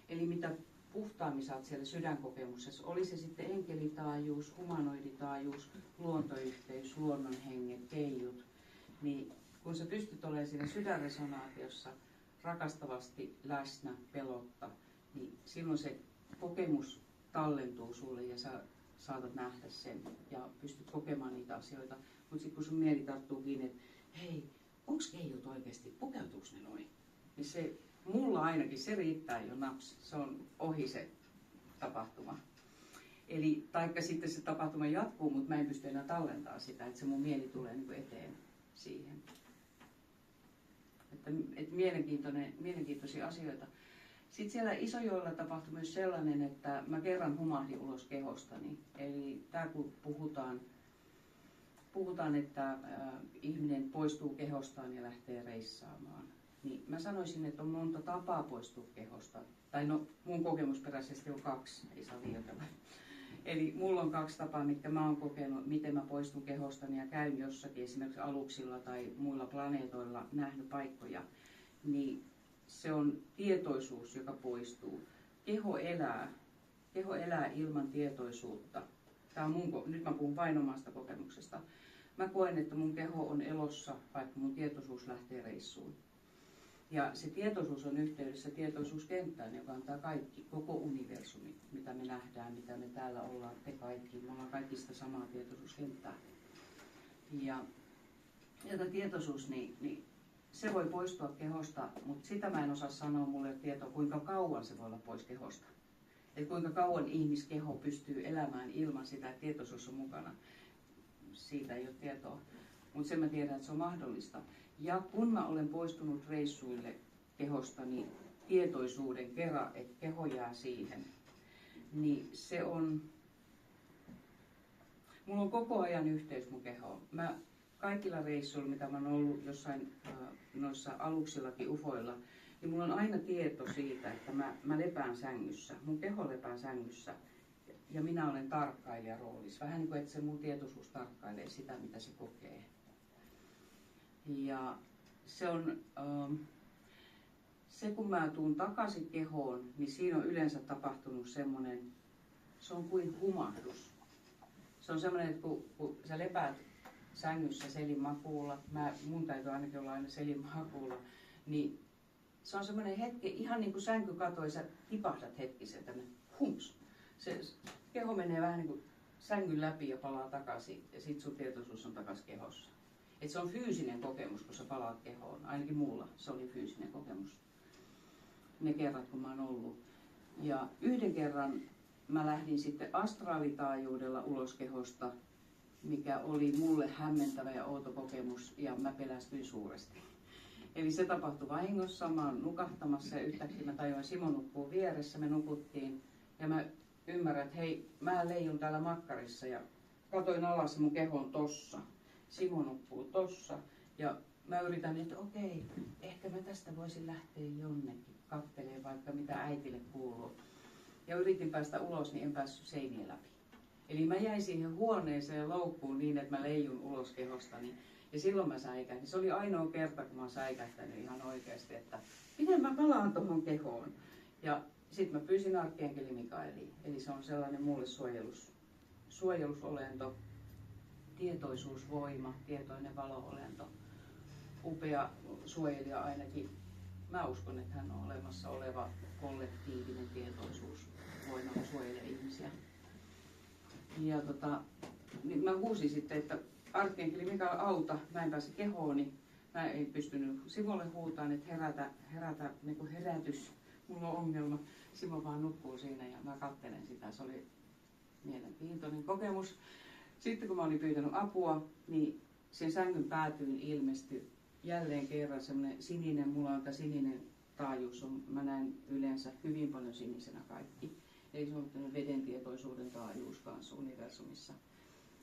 Eli mitä puhtaammin sä oot siellä sydänkokemuksessa, oli se sitten enkelitaajuus, humanoiditaajuus, luontoyhteys, luonnonhenget, keijut, niin kun sä pystyt olemaan siinä sydänresonaatiossa rakastavasti läsnä, pelotta, niin silloin se kokemus tallentuu sulle ja sä saatat nähdä sen ja pystyt kokemaan niitä asioita. Mutta sitten kun sun mieli tarttuu kiinni, että hei, onko keijut oikeasti, pukeutuuko ne noin? Niin se, mulla ainakin se riittää jo naps, se on ohi se tapahtuma. Eli taikka sitten se tapahtuma jatkuu, mutta mä en pysty enää tallentamaan sitä, että se mun mieli tulee niin kuin eteen siihen. Että mielenkiintoisia asioita. Sitten siellä Isojoella tapahtui myös sellainen, että mä kerran humahdin ulos kehostani. Eli tää kun puhutaan, että ihminen poistuu kehostaan ja lähtee reissaamaan, niin mä sanoisin, että on monta tapaa poistua kehosta. Tai no, mun kokemusperäisesti on 2, ei saa liioitella. Eli mulla on 2 tapaa, mitkä mä oon kokenut, miten mä poistun kehostani ja käyn jossakin esimerkiksi aluksilla tai muilla planeetoilla nähnyt paikkoja. Niin se on tietoisuus, joka poistuu. Keho elää ilman tietoisuutta. Tämä on nyt mä puhun vain omasta kokemuksesta. Mä koen, että mun keho on elossa, vaikka mun tietoisuus lähtee reissuun. Ja se tietoisuus on yhteydessä tietoisuuskenttään, joka antaa kaikki, koko universumi, mitä me nähdään, mitä me täällä ollaan, te kaikki. Me ollaan kaikki sitä samaa tietoisuuskenttää. Ja tämä tietoisuus, niin se voi poistua kehosta, mutta sitä mä en osaa sanoa mulle tietoa, kuinka kauan se voi olla pois kehosta. Että kuinka kauan ihmiskeho pystyy elämään ilman sitä, että tietoisuus on mukana. Siitä ei ole tietoa. Mutta sen mä tiedän, että se on mahdollista. Ja kun mä olen poistunut reissuille kehostani tietoisuuden kerran, että keho jää siihen, niin se on... Mulla on koko ajan yhteys mun kehoon. Mä kaikilla reissuilla, mitä mä oon ollut jossain noissa aluksillakin ufoilla, niin mulla on aina tieto siitä, että mä lepään sängyssä. Mun keho lepää sängyssä ja minä olen tarkkailijan roolissa. Vähän niin kuin, että se mun tietoisuus tarkkailee sitä, mitä se kokee. Ja se on, se kun mä tuun takaisin kehoon, niin siinä on yleensä tapahtunut semmoinen, se on kuin humahdus. Se on semmoinen, että kun sä lepäät sängyssä selinmakuulla, mun täytyy ainakin olla aina selinmakuulla, niin se on semmoinen hetki, ihan niin kuin sänky katoi, sä tipahdat hetkisen, tämmöinen humps. Se keho menee vähän niin kuin sängyn läpi ja palaa takaisin, ja sit sun tietoisuus on takaisin kehossa. Et se on fyysinen kokemus, kun sä palaat kehoon. Ainakin mulla se oli fyysinen kokemus. Ne kerrat, kun mä oon ollut. Ja yhden kerran mä lähdin sitten astraalitaajuudella ulos kehosta, mikä oli mulle hämmentävä ja outo kokemus, ja mä pelästyin suuresti. Eli se tapahtui vahingossa, mä oon nukahtamassa ja yhtäkkiä mä tajuin, Simo nukkuu vieressä, me nukuttiin. Ja mä ymmärrän, että hei, mä leijun täällä makkarissa ja katoin alas, mun keho on tossa. Simo nukkuu tossa. Ja mä yritän, että okei, ehkä mä tästä voisin lähteä jonnekin kattelee vaikka mitä äitille kuuluu. Ja yritin päästä ulos, niin en päässyt seinien läpi. Eli mä jäin siihen huoneeseen loukkuun niin, että mä leijun ulos kehostani. Ja silloin mä säikähdin. Se oli ainoa kerta, kun mä oon säikähtänyt ihan oikeasti, että miten mä palaan tuohon kehoon. Ja sitten mä pyysin arkkienkeli Mikaeliin. Eli se on sellainen mulle suojelusolento, tietoisuusvoima, tietoinen valo-olento. Upea suojelija ainakin. Mä uskon, että hän on olemassa oleva kollektiivinen tietoisuusvoima, joka suojelee ihmisiä. Ja niin mä huusin sitten, että arkkienkeli Mikael auta, mä en pääse kehooni. Mä en pystynyt Simolle huutaan, että herätä niin kuin herätys, mulla on ongelma. Simo vaan nukkuu siinä ja mä katselen sitä, se oli mielenkiintoinen kokemus. Sitten kun mä olin pyytänyt apua, niin sen sängyn päätyyn ilmestyi jälleen kerran semmoinen sininen, mulla on tämä sininen taajuus, mä näen yleensä hyvin paljon sinisenä kaikki. Eli se on veden tietoisuuden taajuus kanssa universumissa.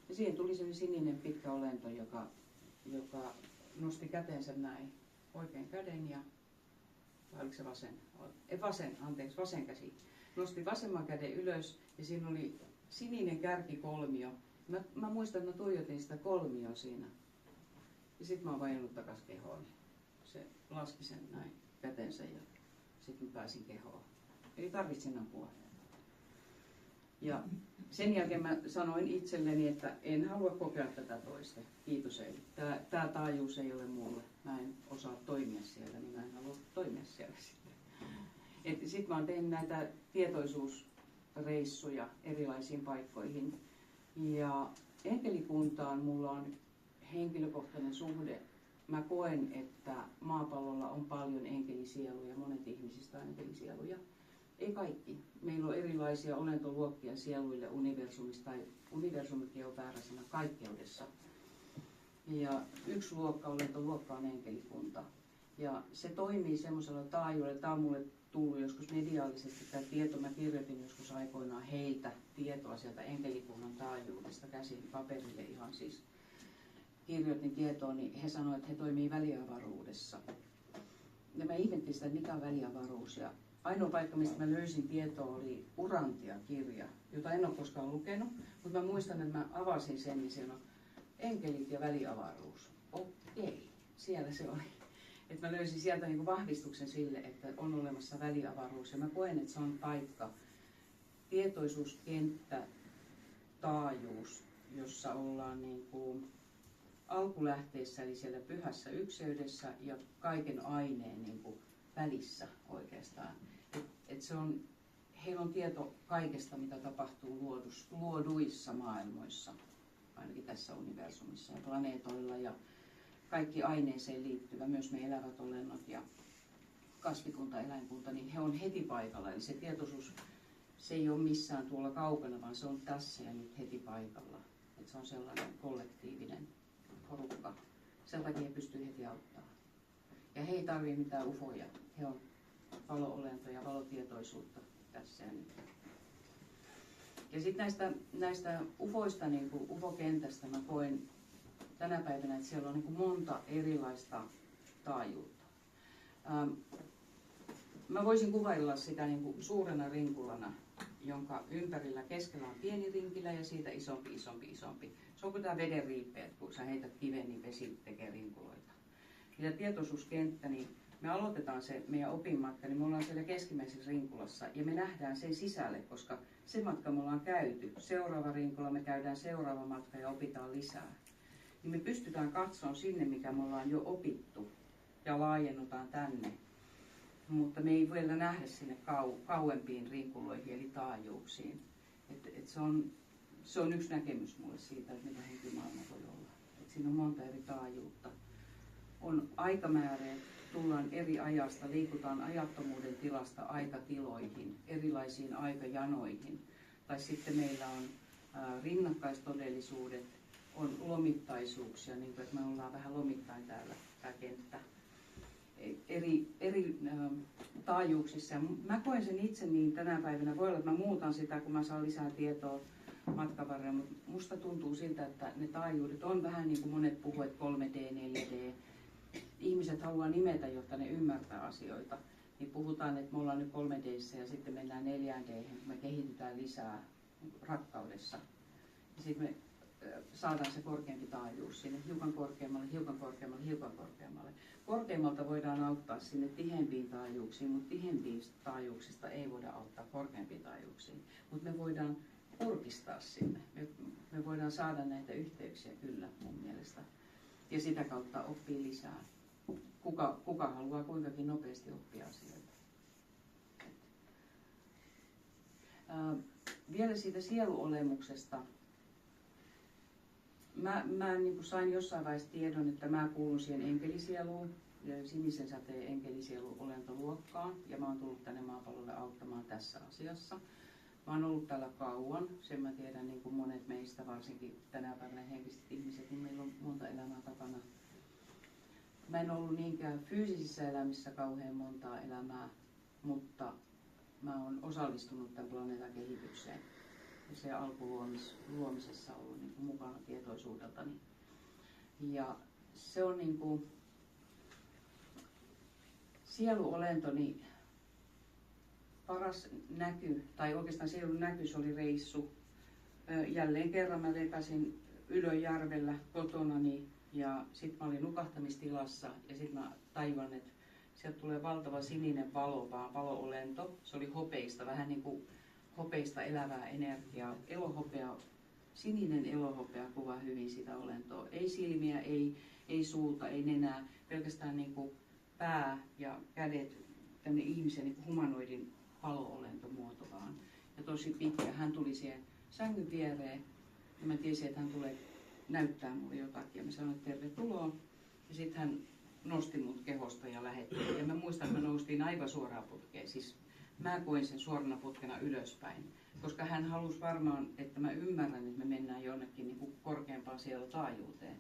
Ja siihen tuli semmoinen sininen pitkä olento, joka nosti kätensä näin, oikein käden ja, vai oliko se vasen käsi, nostin vasemman käden ylös ja siinä oli sininen kärkikolmio. Mä muistan, että mä tuijotin sitä kolmioa siinä. Ja sitten mä oon vajonnut takas kehoon. Se laski sen näin kätensä ja sitten mä pääsin kehoon. Ei tarvitse ampua. Ja sen jälkeen mä sanoin itselleni, että en halua kokea tätä toista. Kiitos ei. Tää taajuus ei ole mulle. Mä en osaa toimia siellä, niin mä en halua toimia siellä sitten. Sitten mä oon tehnyt näitä tietoisuusreissuja erilaisiin paikkoihin. Ja enkelikuntaan mulla on henkilökohtainen suhde. Mä koen, että maapallolla on paljon enkelisieluja, monet ihmisistä on enkelisieluja. Ei kaikki. Meillä on erilaisia olentoluokkia sieluille universumista, tai universumikin on väärä sana, kaikkeudessa. Ja yksi olentoluokka on enkelikunta. Ja se toimii semmoisella taajuudella, tämä on mulle tullut joskus mediaalisesti tämä tieto, mä kirjoitin joskus aikoinaan heiltä tietoa sieltä enkelikunnan taajuudesta käsin paperille ihan siis. Kirjoitin tietoa, niin he sanoivat, että he toimii väliavaruudessa. Ja mä ihmettelin sitä, mikä on väliavaruus. Ja ainoa paikka, mistä mä löysin tietoa, oli Urantia-kirja, jota en ole koskaan lukenut, mutta mä muistan, että mä avasin sen, niin siellä on enkelit ja väliavaruus. Okei, siellä se oli. Että mä löysin sieltä niin kuin vahvistuksen sille, että on olemassa väliavaruus. Ja mä koen, että se on paikka, tietoisuuskenttä, taajuus, jossa ollaan niin kuin alkulähteessä, eli siellä pyhässä ykseydessä ja kaiken aineen niin kuin välissä oikeastaan. Heillä on tieto kaikesta, mitä tapahtuu luoduissa maailmoissa, ainakin tässä universumissa ja planeetoilla ja kaikki aineeseen liittyvä, myös me elävät olennot ja kasvikunta, eläinkunta, niin he on heti paikalla. Eli se tietoisuus, se ei ole missään tuolla kaukana, vaan se on tässä ja nyt heti paikalla. Että se on sellainen kollektiivinen porukka. Sen takia he pystyy heti auttamaan. Ja he ei tarvitse mitään ufoja. He on valo-olentoja, valotietoisuutta tässä ja nyt. Ja sitten näistä ufoista, niin kuin ufokentästä, mä koen tänä päivänä, että siellä on niin kuin monta erilaista taajuutta. Mä voisin kuvailla sitä niin kuin suurena rinkulana, jonka ympärillä keskellä on pieni rinkilä ja siitä isompi. Se on kuin tämä veden riippeet, kun sä heität kiven, niin vesi tekee rinkuloita. Ja tietoisuuskenttä, niin me aloitetaan se meidän opinmatka, niin me ollaan siellä keskimmäisessä rinkulassa ja me nähdään sen sisälle, koska se matka me ollaan käyty. Seuraava rinkula me käydään seuraava matka ja opitaan lisää. Niin me pystytään katsomaan sinne, mikä me ollaan jo opittu ja laajennutaan tänne. Mutta me ei vielä nähdä sinne kauempiin rinkuloihin eli taajuuksiin. Se on yksi näkemys mulle siitä, että mitä henkimaailma voi olla. Et siinä on monta eri taajuutta. On aikamääreet, tullaan eri ajasta, liikutaan ajattomuuden tilasta aikatiloihin, erilaisiin aikajanoihin. Tai sitten meillä on rinnakkaistodellisuudet, on lomittaisuuksia, niin kuin, että me ollaan vähän lomittain täällä, tämä kenttä. Eri taajuuksissa. Ja mä koen sen itse niin tänä päivänä. Voi olla, että mä muutan sitä, kun mä saan lisää tietoa matkan varrella, mutta musta tuntuu siltä, että ne taajuudet on vähän niin kuin monet puhuvat 3D, 4D. Ihmiset haluaa nimetä, jotta ne ymmärtää asioita. Niin puhutaan, että me ollaan nyt 3D:ssä ja sitten mennään 4D, me kehitytään lisää rakkaudessa. Ja sitten me saadaan se korkeampi taajuus sinne hiukan korkeammalle. Korkeammalta voidaan auttaa sinne tiheämpiin taajuuksiin, mutta tiheämpistä taajuuksista ei voida auttaa korkeampiin taajuuksiin. Mutta me voidaan kurkistaa sinne. Me voidaan saada näitä yhteyksiä kyllä mun mielestä. Ja sitä kautta oppii lisää. Kuka haluaa kuinkakin nopeasti oppia asioita. Vielä siitä sieluolemuksesta. Mä niin kuin sain jossain vaiheessa tiedon, että mä kuulun siihen enkelisieluun, sinisen säteen enkelisielu-olentoluokkaan, ja mä oon tullut tänne maapallolle auttamaan tässä asiassa. Mä oon ollut täällä kauan, sen mä tiedän niin kuin monet meistä, varsinkin tänä päivänä henkiset ihmiset, niin meillä on monta elämää takana. Mä en ollut niinkään fyysisissä elämissä kauhean montaa elämää, mutta mä oon osallistunut tämän planeetan kehitykseen. Ja se alkuluomisessa on ollut niin kuin mukana tietoisuudeltani. Ja se on niin kuin sieluolentoni paras näky, tai oikeastaan se ei ollut näky, se oli reissu. Jälleen kerran mä lepäsin Ylöjärvellä kotonani ja sitten mä olin nukahtamistilassa ja sitten mä tajuan, että sieltä tulee valtava sininen valo, vaan valo-olento. Se oli hopeista, vähän niin kuin hopeista elävää energiaa. Elohopea, sininen elohopea kuvaa hyvin sitä olentoa. Ei silmiä, ei suuta, ei nenää, pelkästään niin kuin pää ja kädet, tämmöinen ihmisen niin kuin humanoidin valo-olento muoto vaan. Ja tosi pitkä. Hän tuli siihen sängyn viereen ja mä tiesin, että hän tulee näyttää mulle jotakin. Ja mä sanoin, että tervetuloa. Ja sitten hän nosti mut kehosta ja lähetti. Ja mä muistan, että mä noustiin aivan suoraan putkeen. Siis mä koin sen suorana putkena ylöspäin. Koska hän halusi varmaan, että mä ymmärrän, että me mennään jonnekin niin kuin korkeampaan sielutaajuuteen.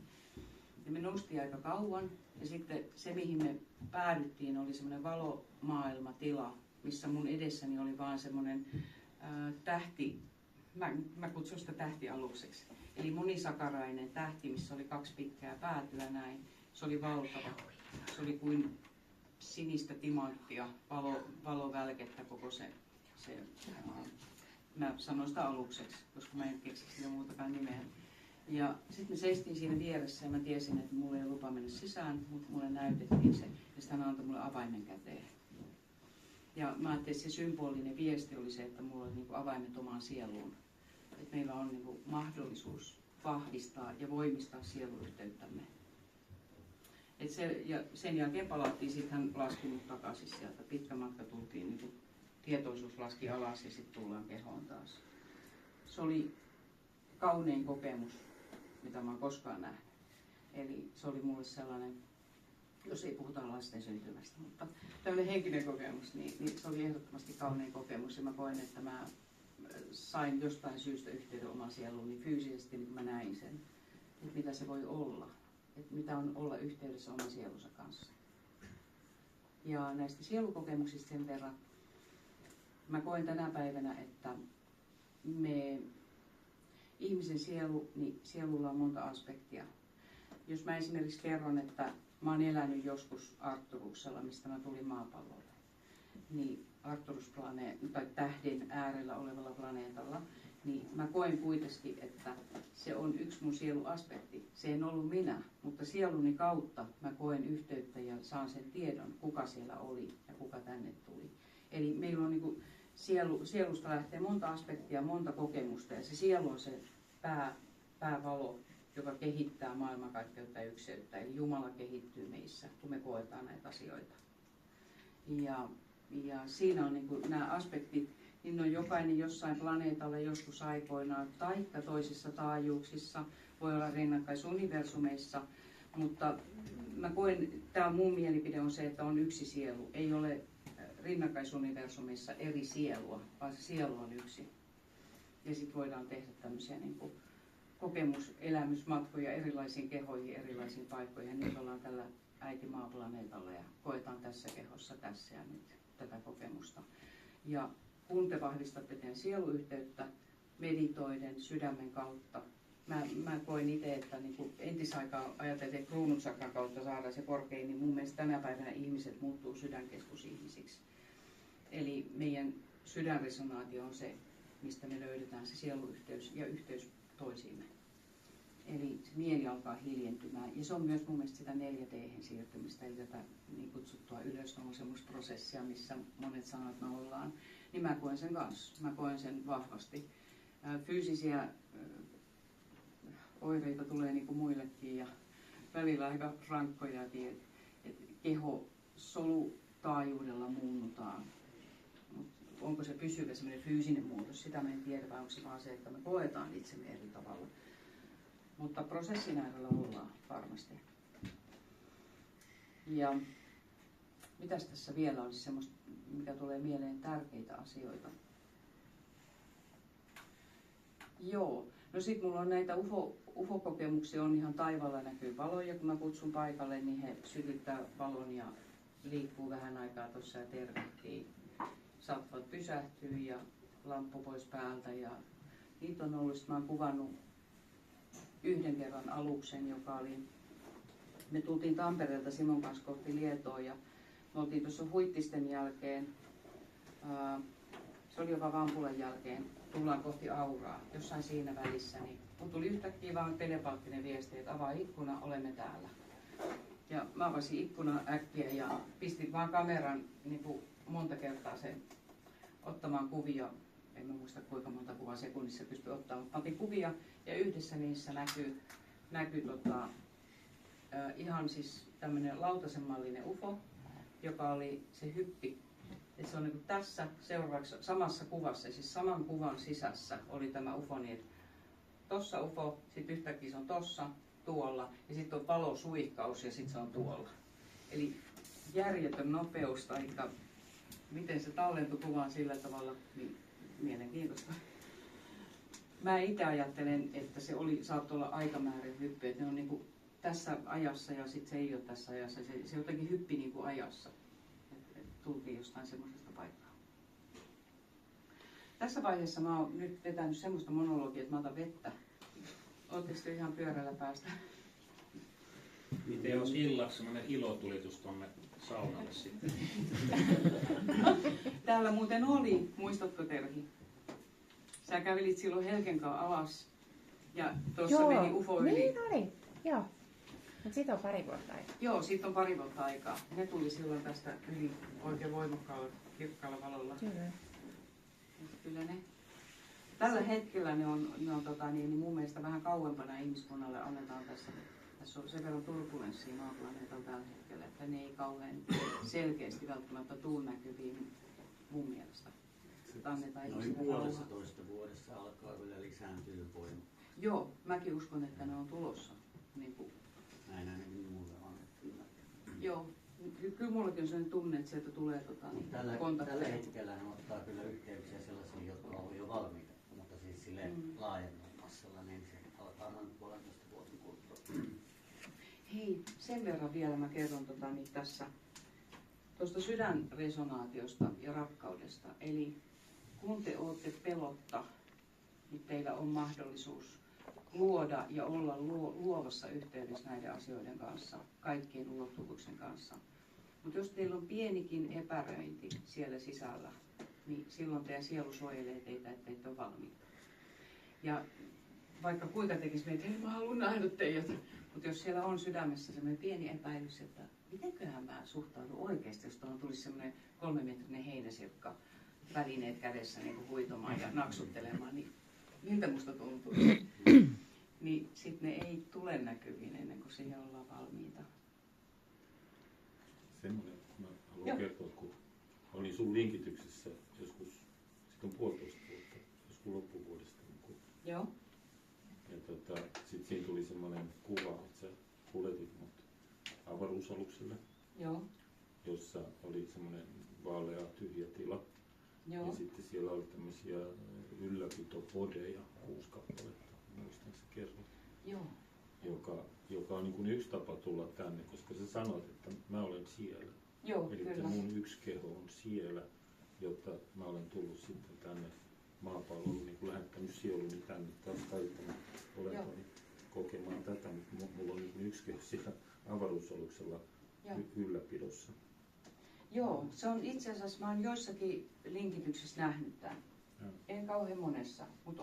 Ja me noustiin aika kauan. Ja sitten se, mihin me päädyttiin, oli semmoinen valomaailmatila, missä mun edessäni oli vaan semmoinen tähti. Mä kutsun sitä tähtialukseksi. Eli monisakarainen tähti, missä oli 2 pitkää päätyä näin. Se oli valtava. Se oli kuin sinistä timanttia, valovälkettä koko se. Mä sanoin sitä alukseksi, koska mä en keksi sitä muutakaan nimeä. Ja sitten me seistiin siinä vieressä ja mä tiesin, että mulla ei lupa mennä sisään, mutta mulle näytettiin se. Ja sitten hän antoi mulle avaimen käteen. Ja mä ajattelin, että se symbolinen viesti oli se, että mulla oli niin kuin avaimet omaan sieluun. Että meillä on niin kuin mahdollisuus vahvistaa ja voimistaa sieluyhteyttämme. Ja sen jälkeen palattiin, sitten hän laski mut takaisin sieltä. Pitkä matka tultiin, niin kuin tietoisuus laski alas ja sitten tullaan kehoon taas. Se oli kaunein kokemus, mitä mä oon koskaan nähnyt. Eli se oli mulle sellainen, jos ei puhuta lasten syntymästä, mutta tämmöinen henkinen kokemus, niin se oli ehdottomasti kaunein kokemus. Ja mä koen, että mä sain jostain syystä yhteyden omaan sieluun niin fyysisesti, niin mä näin sen, että mitä se voi olla. Että mitä on olla yhteydessä oman sielunsa kanssa. Ja näistä sielukokemuksista sen verran, mä koen tänä päivänä, että ihmisen sielu, niin sielulla on monta aspektia. Jos mä esimerkiksi kerron, että mä oon elänyt joskus Arcturuksella, mistä mä tulin maapallolle, niin tai tähden äärellä olevalla planeetalla, niin mä koen kuitenkin, että se on yksi mun sieluaspekti. Se ei ollut minä, mutta sieluni kautta mä koen yhteyttä ja saan sen tiedon, kuka siellä oli ja kuka tänne tuli. Eli meillä on niin kuin sielusta lähtee monta aspektia, monta kokemusta ja se sielu on se päävalo, joka kehittää maailmankaikkeutta ja ykseyttä. Eli Jumala kehittyy meissä, kun me koetaan näitä asioita. Ja siinä on niin kuin nämä aspektit, niin on jokainen jossain planeetalla joskus aikoinaan, taikka toisissa taajuuksissa, voi olla rinnakkaisuniversumeissa, mutta mä koen, tämä mun mielipide on se, että on yksi sielu, ei ole rinnakkaisuniversumissa eri sielua, vaan se sielu on yksi. Ja sitten voidaan tehdä tämmöisiä niin kuin elämysmatkoja erilaisiin kehoihin, erilaisiin paikkoihin. Nyt ollaan tällä äitimaaplaneetalla ja koetaan tässä kehossa tässä ja nyt tätä kokemusta. Ja kun te vahvistatte teidän sieluyhteyttä meditoiden sydämen kautta, mä koen itse, että niin entisaikaan ajateltiin, että kruunusakran kautta saadaan se korkein, niin mun mielestä tänä päivänä ihmiset muuttuu sydänkeskusihmisiksi. Eli meidän sydänresonaatio on se, mistä me löydetään se sieluyhteys ja yhteys toisiimme. Eli se mieli alkaa hiljentymään. Ja se on myös mun mielestä sitä 4D:hen siirtymistä, eli tätä niin kutsuttua ylösnousemusprosessia, missä monet sanoo, että me ollaan. Niin mä koen sen kanssa. Mä koen sen vahvasti. Fyysisiä oireita tulee niin kuin muillekin ja välillä aika rankkoja, että keho solutaajuudella muunnutaan. Onko se pysyvä semmoinen fyysinen muutos, sitä me en tiedä, vai onko se vaan se, että me koetaan itsemme eri tavalla. Mutta prosessin äärellä ollaan varmasti. Ja mitäs tässä vielä olisi semmoista, mikä tulee mieleen tärkeitä asioita? Joo, no sit mulla on näitä UFO-kokemuksia, on ihan taivaalla näkyy valoja, kun mä kutsun paikalle, niin he sytyttää valon ja liikkuu vähän aikaa tuossa ja tervehtii. Saattavat pysähtyä ja lamppu pois päältä ja niitä on ollut. Mä oon kuvannut yhden kerran aluksen, joka oli, me tultiin Tampereelta Simon kanssa kohti Lietoa ja me oltiin tuossa Huittisten jälkeen se oli jopa Vampulan jälkeen, tullaan kohti Auraa, jossain siinä välissä, niin mun tuli yhtäkkiä vaan telepaattinen viesti, että avaa ikkuna, olemme täällä. Ja mä avasin ikkunan äkkiä ja pistin vaan kameran niin kuin monta kertaa sen ottamaan kuvia. En mä muista kuinka monta kuvaa sekunnissa pystyi ottamaan, mutta otin kuvia ja yhdessä niissä näkyy ihan siis tämmöinen lautasenmallinen UFO, joka oli se hyppi. Et se on niin kuin tässä seuraavaksi samassa kuvassa, siis saman kuvan sisässä oli tämä UFO, niin tossa UFO, sitten yhtäkkiä se on tossa, tuolla ja sitten on valosuihkaus ja sitten se on tuolla. Eli järjetön nopeus tai miten se tallentui kuvaan sillä tavalla, niin mielenkiintoista. Mä itse ajattelen, että se saattoi olla aikamäärän hyppy, että ne on niin kuin tässä ajassa ja sitten se ei ole tässä ajassa. Se jotenkin hyppi niin kuin ajassa. Et tultiin jostain semmoisesta paikkaa. Tässä vaiheessa mä oon nyt vetänyt semmoista monologia, että mä otan vettä. Ootteko te ihan pyörällä päästä? Miten olisi illaksi semmoinen ilotulitus tuonne saunalle sitten? Täällä muuten oli, muistatko Terhi? Sä kävelit silloin Helkenkaan alas ja tuossa meni UFO yli. Niin oli, joo. Mutta siitä on pari vuotta aikaa. Joo, siitä on pari vuotta aikaa. Ne tuli silloin tästä yli oikein voimakkaalla, kirkkaalla valolla. Kyllä ne. Tällä hetkellä ne on niin mun mielestä vähän kauempana ihmiskunnalle annetaan tässä. Tässä on sen verran turbulenssia maaplaneetalla tällä hetkellä, että ne ei kauhean selkeästi välttämättä tule näkyviin mun mielestä. Noin 1,5 vuodessa alkaa kyllä lisääntyä voima. Joo, mäkin uskon, että ne on tulossa. Niin kuin. Näin ainakin mulle on. Joo, kyllä mullakin on sellainen tunne, että sieltä tulee kontakteja. Tällä hetkellä ne ottaa kyllä yhteyksiä sellaisiin, jotka on jo valmiita, mutta siis silleen laajennusmassalla, niin se alkaa noin 1,5 vuoden kuluttua. Hei, sen verran vielä mä kerron niin tässä tuosta sydänresonaatiosta ja rakkaudesta. Eli kun te olette pelotta, niin teillä on mahdollisuus luoda ja olla luovassa yhteydessä näiden asioiden kanssa, kaikkien ulottuvuuksien kanssa. Mutta jos teillä on pienikin epäröinti siellä sisällä, niin silloin teidän sielu suojelee teitä, että ette ole valmiita. Ja vaikka kuinka tekisi meitä, että mä haluan nähdä teidät, mutta jos siellä on sydämessä semmoinen pieni epäilys, että mitenköhän mä suhtaudun oikeasti, jos tuohon tulisi semmoinen 3-metrinen heinäsirkka, välineet kädessä niin kuin huitomaan ja naksuttelemaan, niin miltä musta tuntuu? Niin sitten ne ei tule näkyviin ennen kuin siihen ollaan valmiita. Semmoinen, mä haluan kertoa, kun olin sun linkityksessä joskus, sitten on 1,5 vuotta, joskus loppuvuodesta. Joo. Ja sitten siinä tuli semmoinen kuva, että sä kuljetit mut avaruusalukselle, Joo. jossa oli semmoinen vaalea tyhjä tila. Joo. Ja sitten siellä oli tämmöisiä ylläpitopodeja, 6 kappaletta, muistan sä kerrot. Joo. Joka on niin kuin yksi tapa tulla tänne, koska sä sanoit, että mä olen siellä. Joo, eli kyllä. mun yksi keho on siellä, jotta mä olen tullut sitten tänne maapallolle, niin kuin lähettänyt sieluni tänne taas käyttämään olentoni kokemaan tätä, mutta mulla on niin yksi keho siellä avaruusaluksella ylläpidossa. Joo, se on itse asiassa, mä oon joissakin linkityksissä nähnyt tämän. En kauhean monessa, mutta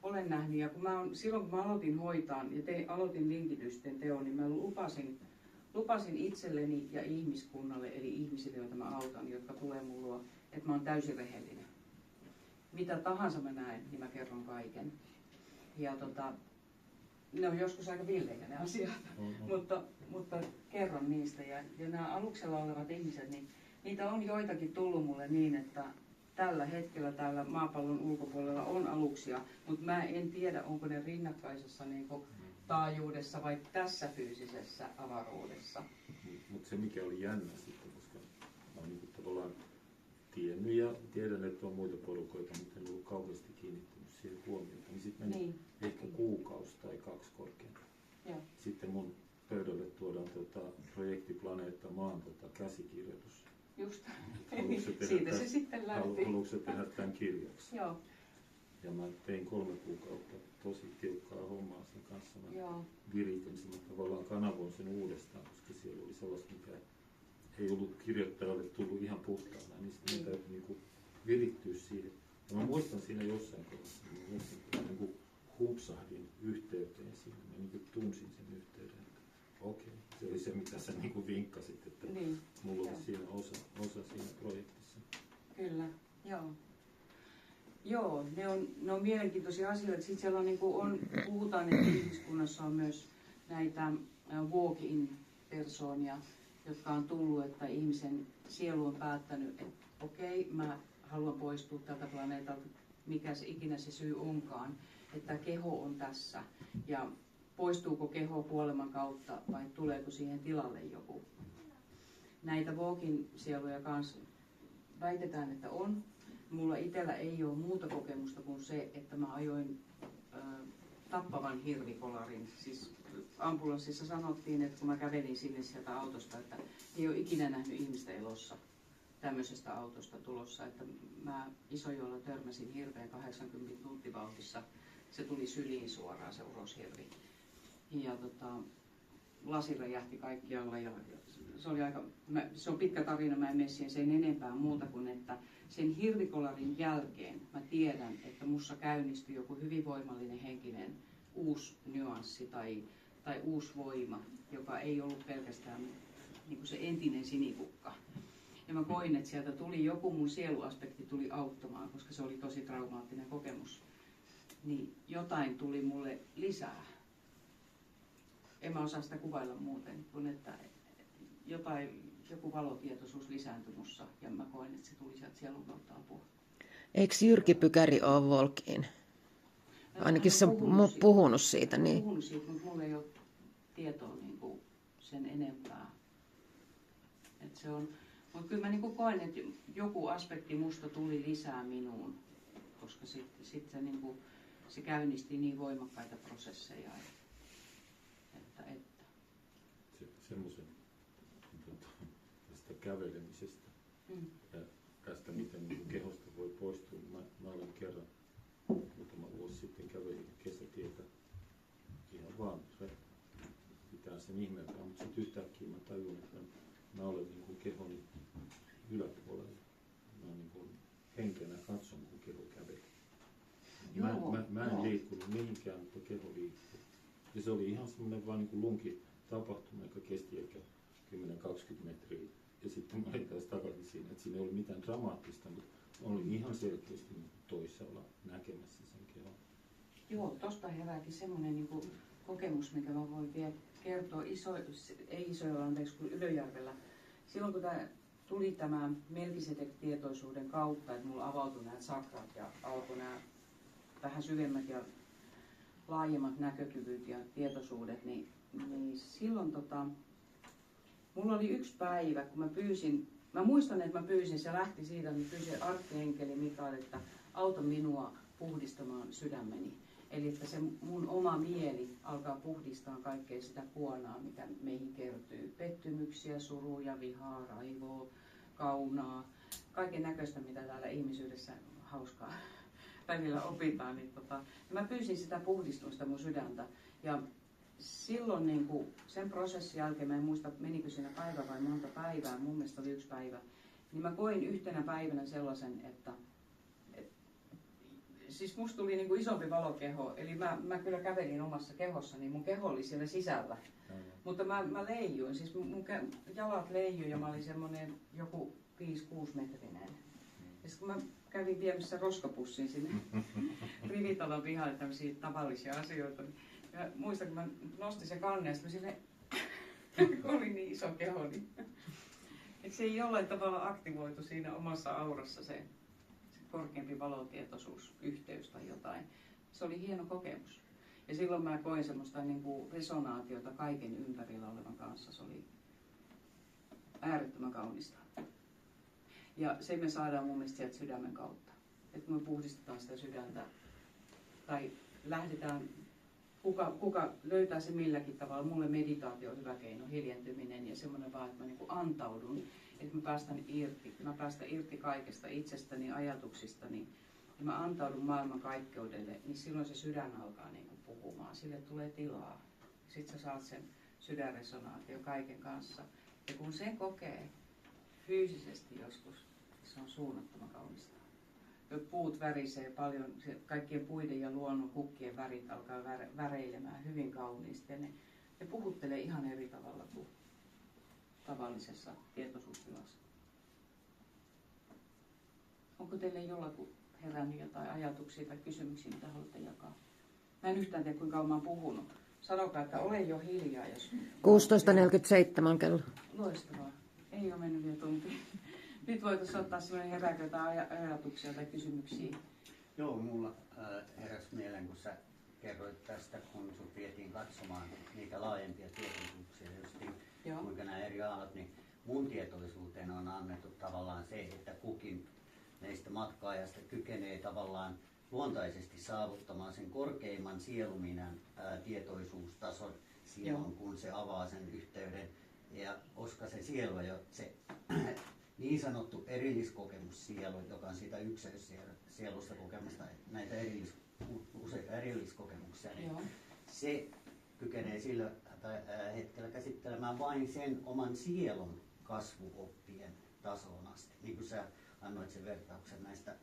olen nähnyt. Ja silloin kun mä aloitin hoitaan ja aloitin linkitysten teon, niin mä lupasin itselleni ja ihmiskunnalle, eli ihmisille, joita mä autan, jotka tulee mun luo, että mä oon täysin rehellinen. Mitä tahansa mä näen, niin mä kerron kaiken. Ja ne on joskus aika villejä ne asiat, mutta kerron niistä. Ja nämä aluksella olevat ihmiset, niin niitä on joitakin tullut mulle niin, että tällä hetkellä täällä maapallon ulkopuolella on aluksia, mutta mä en tiedä, onko ne rinnakkaisessa niin kuin taajuudessa vai tässä fyysisessä avaruudessa. Mutta se mikä oli jännä sitten, koska mä oon niin tavallaan tiennyt ja tiedän, että on muita porukoita, mutta en ollut kauheasti kiinnittänyt siihen huomiota, niin sitten meni ehkä kuukausi tai 2 korkeintaan. Sitten mun pöydälle tuodaan projekti Planeetta Maan käsikirjoitus. Just. Siitä se sitten lähti. Haluatko tehdä tämän kirjaksi? Joo. Ja mä tein 3 kuukautta tosi tiukkaa hommaa sen kanssa. Mä viritin sen, tavallaan kanavoin sen uudestaan, koska siellä oli sellaista, mikä ei ollut kirjoittajalle tullut ihan puhtaana. Niin sitten täytyy niinku virittyä siihen. Ja mä muistan siinä jossain kohdassa, mä niin humpsahdin yhteyteen siinä. Mä niin tunsin sen yhteyden, että okei, se oli se mitä sä niin vinkkasit, että Niin. mulla oli siinä osa siinä projektissa. Kyllä, joo. Joo, ne on mielenkiintoisia asioita. Sitten siellä on, niin kuin puhutaan, että ihmiskunnassa on myös näitä walk-in-persoonia, jotka on tullut, että ihmisen sielu on päättänyt, että okei, mä haluan poistua tältä planeetalta, mikä se ikinä se syy onkaan, että keho on tässä. Ja poistuuko keho kuoleman kautta vai tuleeko siihen tilalle joku? Näitä walk-in-sieluja kanssa väitetään, että on. Mulla itsellä ei ole muuta kokemusta kuin se, että mä ajoin tappavan hirvikolarin. Siis ambulanssissa sanottiin, että kun mä kävelin sinne sieltä autosta, että ei ole ikinä nähnyt ihmistä elossa tämmöisestä autosta tulossa. Että mä Isojoella törmäsin hirveän 80 tunttivauhdissa. Se tuli syliin suoraan, se uroshirvi. Ja lasi räjähti kaikkialla ja se oli se on pitkä tarina, mä en mene siihen sen enempää muuta kuin, että sen hirvikolarin jälkeen mä tiedän, että mussa käynnistyi joku hyvin voimallinen henkinen uusi nyanssi tai uusi voima, joka ei ollut pelkästään niin kuin se entinen sinikukka. Ja mä koin, että sieltä tuli joku mun sieluaspekti tuli auttamaan, koska se oli tosi traumaattinen kokemus. Niin jotain tuli mulle lisää. En mä osaa sitä kuvailla muuten, kuin että joku valotietoisuus lisääntyi mussa ja mä koin, että se tuli sieltä sielun kautta apua. Eikö Jyrki Pykäri ole Volkiin? Ainakin se on puhunut siitä. Niin. Puhunut siitä, mutta mulla ei ole tietoa niin kuin sen enempää. Et se on, mutta kyllä mä niin kuin koen, että joku aspekti musta tuli lisää minuun, koska sit se, niin kuin, se käynnisti niin voimakkaita prosesseja. Semmoisen tästä kävelemisestä ja tästä miten niin kehosta voi poistua. Mä olen kerran muutama vuosi sitten kävelin kesätietä ihan vaan pitää sen ihmeeltään, mutta sitten yhtäkkiä mä tajun, että mä olen niin kuin kehoni yläpuolella. Mä niin kuin henkenä katson, kun keho kävelee. Mä en liikkunut mihinkään, mutta keho liikkuu. Ja se oli ihan semmoinen vaan niin kuin lunkitapahtuma, joka kesti ehkä 10-20 metriä. Ja sitten mä olin taas takaisin siinä, että siinä ei ollut mitään dramaattista, mutta olin ihan selkeästi toisella näkemässä sen kehon. Joo, tosta herääkin semmoinen niin kuin kokemus, mikä mä voin vielä kertoa, ei Isojoella, anteeksi, kuin Ylöjärvellä. Silloin kun tuli tämä Melkisedek-tietoisuuden kautta, että mulla avautui nämä sakrat ja alkoi nämä vähän syvemmät ja laajemmat näkökyvyt ja tietoisuudet, niin silloin mulla oli yksi päivä, kun mä muistan, että mä pyysin, se lähti siitä, että mä pyysin arkkienkeli Mikael, että auta minua puhdistamaan sydämeni. Eli että se mun oma mieli alkaa puhdistaa kaikkea sitä kuonaa, mikä meihin kertyy. Pettymyksiä, suruja, vihaa, raivoa, kaunaa, kaiken näköistä, mitä täällä ihmisyydessä hauskaa välillä opitaan. Niin mä pyysin sitä puhdistusta mun sydäntä. Ja silloin niin kuin sen prosessin jälkeen, mä en muista menikö siinä päivä vai monta päivää, mun mielestä oli yksi päivä, niin mä koin yhtenä päivänä sellaisen, että siis musta tuli niin kuin isompi valokeho, eli mä kyllä kävelin omassa kehossa, niin mun keho oli siellä sisällä. Mutta mä leijuin, siis mun jalat leijui ja mä olin semmoinen joku 5-6 metrinen. Ja sitten kun mä kävin viemässä roskapussin sinne rivitalon pihalle tämmöisiä tavallisia asioita, niin mä muistan, kun mä nostin se kanne ja sitten kun oli niin iso keho, niin että se ei jollain tavalla aktivoitu siinä omassa aurassa se korkeampi valotietoisuus, yhteys tai jotain. Se oli hieno kokemus. Ja silloin mä koin semmoista niin kuin resonaatiota kaiken ympärillä olevan kanssa. Se oli äärettömän kaunista. Ja se me saadaan mun mielestä sieltä sydämen kautta. Että me puhdistetaan sitä sydäntä tai lähdetään, kuka löytää se milläkin tavalla. Mulle meditaatio on hyvä keino, hiljentyminen ja semmoinen vaan, että mä niin kuin antaudun. Että mä päästän irti kaikesta itsestäni, ajatuksistani. Ja mä antaudun maailman kaikkeudelle, niin silloin se sydän alkaa niin kuin puhumaan. Sille tulee tilaa. Sitten sä saat sen sydänresonaatio kaiken kanssa. Ja kun sen kokee fyysisesti joskus, se on suunnattoman kaunista. puut värisee paljon, kaikkien puiden ja luonnon kukkien värit alkaa väreilemään hyvin kauniisti. Ja ne puhuttelee ihan eri tavalla kuin tavallisessa tietoisuustilassa. Onko teille jollakin herännyt jotain ajatuksia tai kysymyksiä, mitä haluatte jakaa? Mä en yhtään tiedä, kuinka olen puhunut. Sanokaa, että ole jo hiljaa. Jos... 16.47 kello. Loistavaa. Ei ole mennyt vielä tunti. Nyt voitaisiin ottaa sellainen herääkö jotain ajatuksia tai kysymyksiä. Joo, mulla heräsi mieleen, kun sä kerroit tästä, kun sut vietiin katsomaan niitä laajempia tietoisuuksia, justiin, kuinka nämä eri alat, niin mun tietoisuuteen on annettu tavallaan se, että kukin meistä matka-ajasta kykenee tavallaan luontaisesti saavuttamaan sen korkeimman sieluminän tietoisuustason silloin, kun se avaa sen yhteyden. Ja koska se sielu jo se niin sanottu erilliskokemus sielu, joka on sitä yksilösielusta kokemusta, näitä useita erilliskokemuksia, niin se kykenee sillä hetkellä käsittelemään vain sen oman sielun kasvuoppien tasoon asti. Niin kuin sä annoit sen vertauksen näistä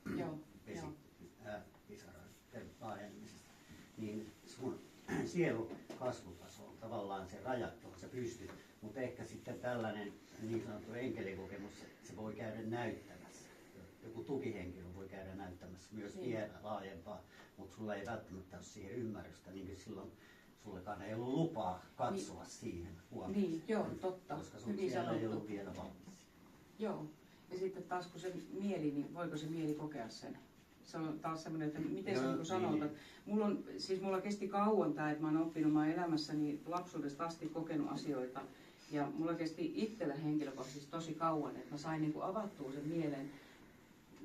pisaroiden laajenemisesta, niin sun sielu kasvutaso on tavallaan se rajaton, se pystyt, mutta ehkä sitten tällainen niin sanottu enkelikokemus, se voi käydä näyttämässä. Joku tukihenkilö voi käydä näyttämässä myös vielä laajempaa, mutta sulla ei välttämättä ole siihen ymmärrystä, niin kuin silloin sullekaan ei ollut lupaa katsoa siihen huomioon. Niin, joo, totta. Koska sun siellä ei ollut vielä valmis. Joo. Ja sitten taas kun se mieli, niin voiko se mieli kokea sen? Se on taas semmoinen, että miten se niin sanotaan. Mulla kesti kauan tämä, että mä oon oppinut, mä oon elämässäni lapsuudesta asti kokenut asioita. Ja mulla kesti itsellä henkilökohtaisesti tosi kauan, että mä sain niin kuin avattua sen mielen,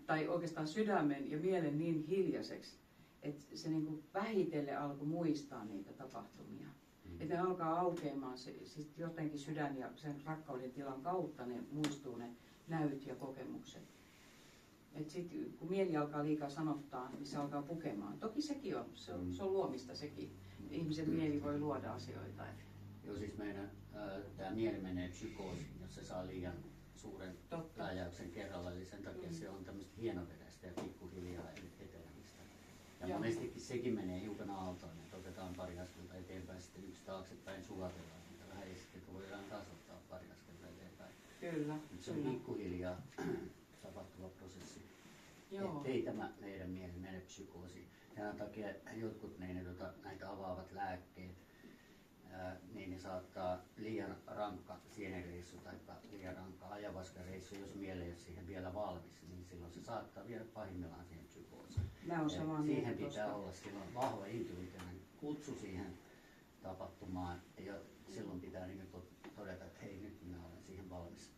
tai oikeastaan sydämen ja mielen niin hiljaiseksi, että se niin kuin vähitellen alkoi muistaa niitä tapahtumia. Että ne alkaa aukeamaan, siis jotenkin sydän ja sen rakkauden tilan kautta ne muistuu ne näyt ja kokemukset. Et sit, kun mieli alkaa liikaa sanottaa, niin se alkaa pukemaan. Toki sekin on, se on luomista sekin. Ihmisen mieli voi luoda asioita. Joo, siis meidän tämä mieli menee psykoosiin, jos se saa liian suuren läjäyksen kerralla, eli sen takia se on tämmöistä hienoveräistä ja pikkuhiljaa etenemistä. Ja monestikin sekin menee hiukan aaltoon, että otetaan pari askelta eteenpäin, sitten yksi taaksepäin sulatellaan niitä vähän, ja sitten voidaan taas ottaa pari askelta eteenpäin. Kyllä. Se on pikkuhiljaa tapahtuva prosessi. Ettei tämä meidän mieli mene psykoosiin. Tämän takia jotkut näitä avaavat lääkkeet, niin ne saattaa liian rankka sienenreissu tai liian rankka ajavaskareissu, jos mieli ei ole siihen vielä valmis, niin silloin se saattaa viedä pahimmillaan siihen psykoosiin. Siihen pitää olla silloin vahva intuitiivinen kutsu siihen tapahtumaan, ja silloin pitää niin todeta, että hei, nyt minä olen siihen valmis.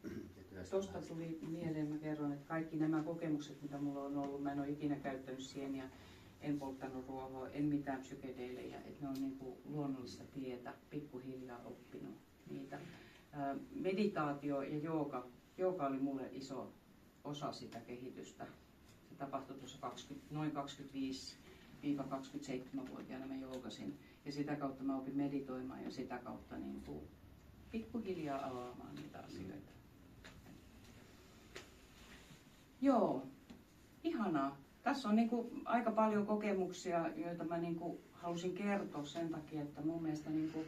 Tuosta tuli mieleen, mä kerron, että kaikki nämä kokemukset, mitä mulla on ollut, mä en ole ikinä käyttänyt sieniä, en polttanut ruohoa, en mitään psykedeilejä, että ne on niin kuin luonnollista tietä, pikkuhiljaa oppinut niitä. Meditaatio ja jooga oli mulle iso osa sitä kehitystä. Se tapahtui tuossa noin 25-27-vuotiaana mä joogasin, ja sitä kautta mä opin meditoimaan ja sitä kautta niin kuin pikkuhiljaa avaamaan niitä asioita. Joo, ihanaa. Tässä on niinku aika paljon kokemuksia, joita mä niinku halusin kertoa sen takia, että mun mielestä niinku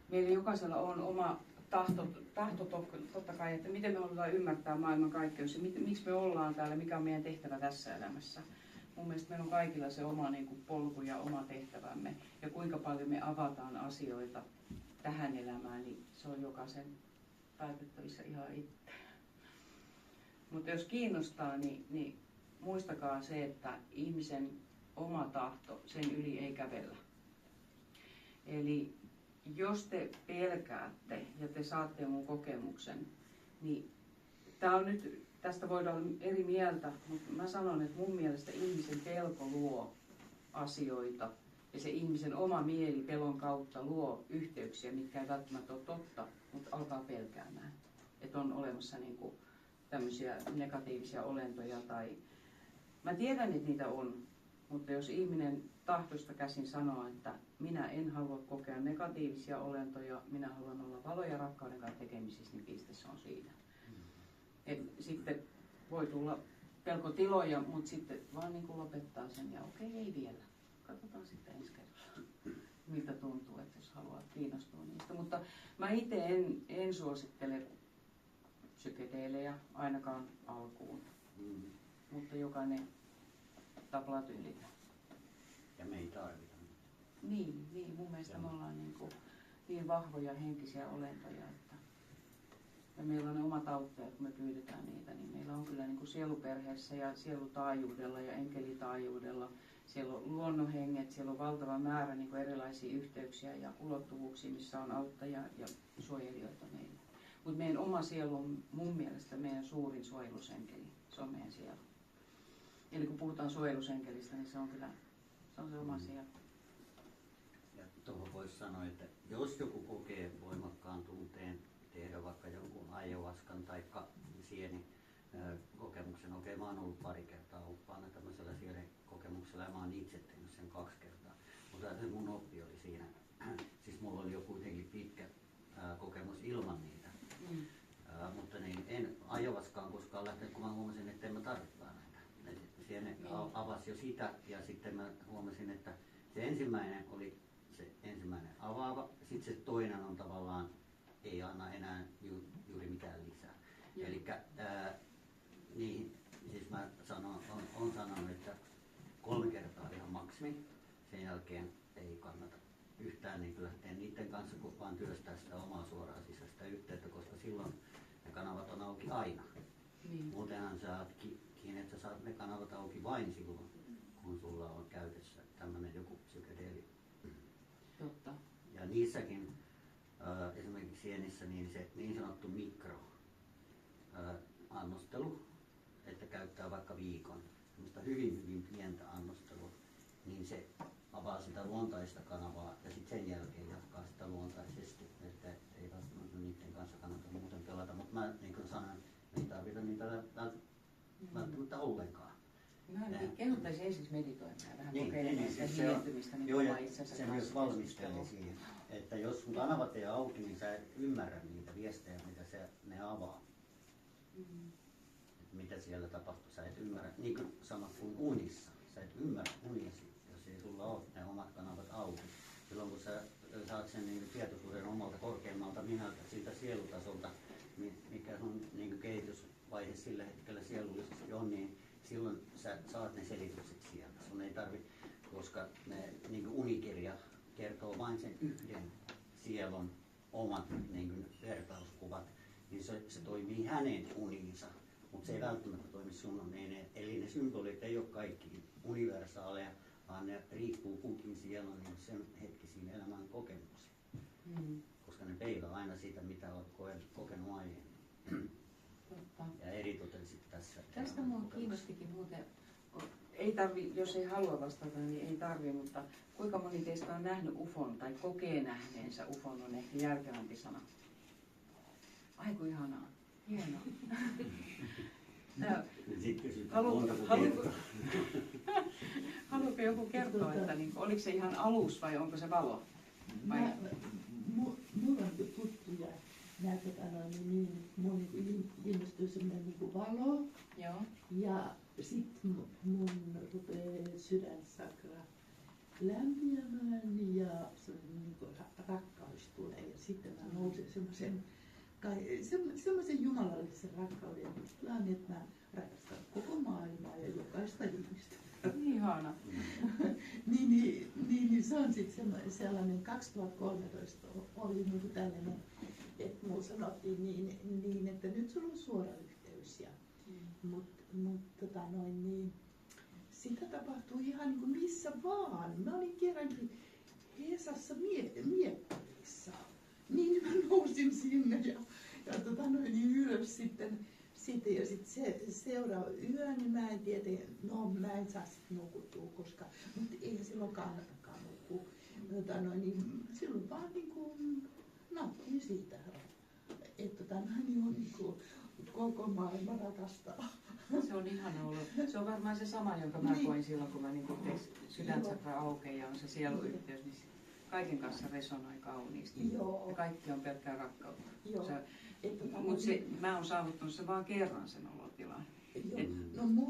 meillä jokaisella on oma tahto totta kai, että miten me halutaan ymmärtää maailman kaikkeus ja miksi me ollaan täällä, mikä on meidän tehtävä tässä elämässä. Mun mielestä meillä on kaikilla se oma niinku polku ja oma tehtävämme ja kuinka paljon me avataan asioita tähän elämään, niin se on jokaisen päätettävissä ihan itse. Mutta jos kiinnostaa, niin muistakaa se, että ihmisen oma tahto, sen yli ei kävellä. Eli jos te pelkäätte ja te saatte mun kokemuksen, niin tästä voidaan olla eri mieltä, mutta mä sanon, että mun mielestä ihmisen pelko luo asioita ja se ihmisen oma mieli pelon kautta luo yhteyksiä, mitkä ei välttämättä ole totta, mutta alkaa pelkäämään. Että on olemassa niinku tämmöisiä negatiivisia olentoja tai... Mä tiedän, että niitä on, mutta jos ihminen tahtosta käsin sanoo, että minä en halua kokea negatiivisia olentoja, minä haluan olla valo ja rakkauden kanssa tekemisissä, niin piste se on siinä. Sitten voi tulla pelkotiloja, mutta sitten vaan niin kuin lopettaa sen ja okei, ei vielä. Katsotaan sitten ensi kerralla, miltä tuntuu, että jos haluaa kiinnostua niistä. Mutta mä itse en suosittele psykedeelejä ainakaan alkuun, mutta jokainen taplaa tyylillä. Ja me ei tarvita. Niin, mun mielestä me ollaan niin vahvoja henkisiä olentoja, että ja meillä on ne omat auttajat, kun me pyydetään niitä, niin meillä on kyllä niin kuin sieluperheessä ja sielutaajuudella ja enkelitaajuudella, siellä on luonnonhenget, siellä on valtava määrä niin kuin erilaisia yhteyksiä ja ulottuvuuksia, missä on auttajia ja suojelijoita meillä. Mutta meidän oma sielu on mun mielestä meidän suurin suojelusenkeli, se on meidän sielu. Eli kun puhutaan suojelusenkelistä, niin se on se oma sielu. Ja tuohon voisi sanoa, että jos joku kokee voimakkaan tunteen tehdä vaikka jonkun ayahuascan tai sieni kokemuksen, okei, mä oon ollut pari kertaa oppaana tämmöisellä sienikokemuksella ja mä oon itse tehnyt sen 2 kertaa. Mutta mun oppi oli siinä, siis mulla oli jo kuitenkin pitkä kokemus ilman niitä. Mutta niin, en ayahuascaan koskaan lähtenyt, kun mä huomasin, että en mä tarvitsekaan näitä. Sieni avasi jo sitä ja sitten mä huomasin, että se ensimmäinen oli se ensimmäinen avaava, sitten se toinen on tavallaan ei anna enää juuri mitään lisää. Eli niin, siis mä on sanonut, että 3 kertaa ihan maksimi, sen jälkeen ei kannata yhtään niin lähteä niiden kanssa, kun vaan työstää sitä omaa suoraa sisäistä yhteyttä, koska silloin ne kanavat on auki aina. Muutenhan sä saat kiinni, että sä saat ne kanavat auki vain silloin, kun sulla on käytössä tämmöinen joku psykedeeli. Totta. Ja niissäkin, esimerkiksi sienissä, niin se niin sanottu mikroannostelu, että käyttää vaikka viikon, semmoista hyvin pientä annostelua, niin se avaa sitä luontaista kanavaa ja sitten sen jälkeen jatkaa sitä luontaisesti, että ei välttämättä niiden kanssa kannata muuten pelata. Mutta mä niin kuin sanoin, ei tarvita niitä välttämättä ollenkaan. Mä kehottaisin ensin meditoimaan ja vähän Niin, kokeilemaan sitä siis hiljentymistä niin joo, ja omaa itsensä se kanssa myös valmisteli keskustelua. siihen, että jos sun kanavat ei auki, niin sä et ymmärrä niitä viestejä, mitä ne avaa. Että mitä siellä tapahtuu, sä et ymmärrä, niin kuin sama kuin unissa, sä et ymmärrä uniasi, jos ei sulla ole ne omat kanavat auki. Silloin kun sä saat sen niin tietoisuuden omalta korkeammalta minältä, siltä sielutasolta, mikä sun niin kehitysvaihe sillä hetkellä sielullisesti on, niin silloin sä saat ne selitykset sieltä. Sun ei tarvitse, koska ne niin unikirja kertoo vain sen yhden sielun omat niin vertauskuvat, niin se toimii hänen uniinsa, mutta se ei välttämättä toimi sun uneen. Eli ne symbolit ei ole kaikki universaaleja, vaan ne riippuu kukin sielun niin sen hetkisiin elämän kokemuksiin. Koska ne peilaa aina siitä, mitä olet kokenut aiemmin. Totta. Ja eritoten sitten tässä. Tästä minua kiinnostikin muuten, ei tarvi, jos ei halua vastata, niin ei tarvi, mutta kuinka moni teistä on nähnyt UFOn tai kokee nähneensä UFOn on ehkä järkevämpi sana. Ai kun ihanaa. Hienoa. Haluatko joku kertoa, että niin, oliko se ihan alus vai onko se valo? Mulla on tuttuja niin mun ilmestyy semmoinen niin valo. Joo. Ja sitten mun rupeaa sydänsakra lämpiämään ja niin rakkaus tulee. Ja sitten mä nousen semmoisen jumalallisen rakkauden tilaan, että mä rakastan koko maailmaa ja jokaista ihmistä. Ihana. niin se on sitten sellainen 2013 oli niin kuin tällainen, että mulla sanottiin niin, että nyt sulla on suora yhteys. Mutta niin, sitä tapahtuu ihan niin kuin missä vaan. Mä olin kerrankin Heesassa Miekkarissa. Niin mä nousin sinne ja niin ylös sitten ja sitten seuraava yö, niin mä en tiedä, mä en saa sitten nukuttua, koska, mutta ei silloin kannatakaan nukkua. Niin silloin vaan niin kuin nauttii siitä, että niin on niin kuin koko maailma rakastaa. Se on ihana olo. Se on varmaan se sama, jonka mä koin silloin, kun mä niin sydänsakra aukeaa ja on se sieluyhteys, niin kaiken kanssa resonoi kauniisti. Joo. Ja kaikki on pelkkää rakkautta. Joo. Mutta mä oon saavuttanut sen vaan kerran sen olotilan.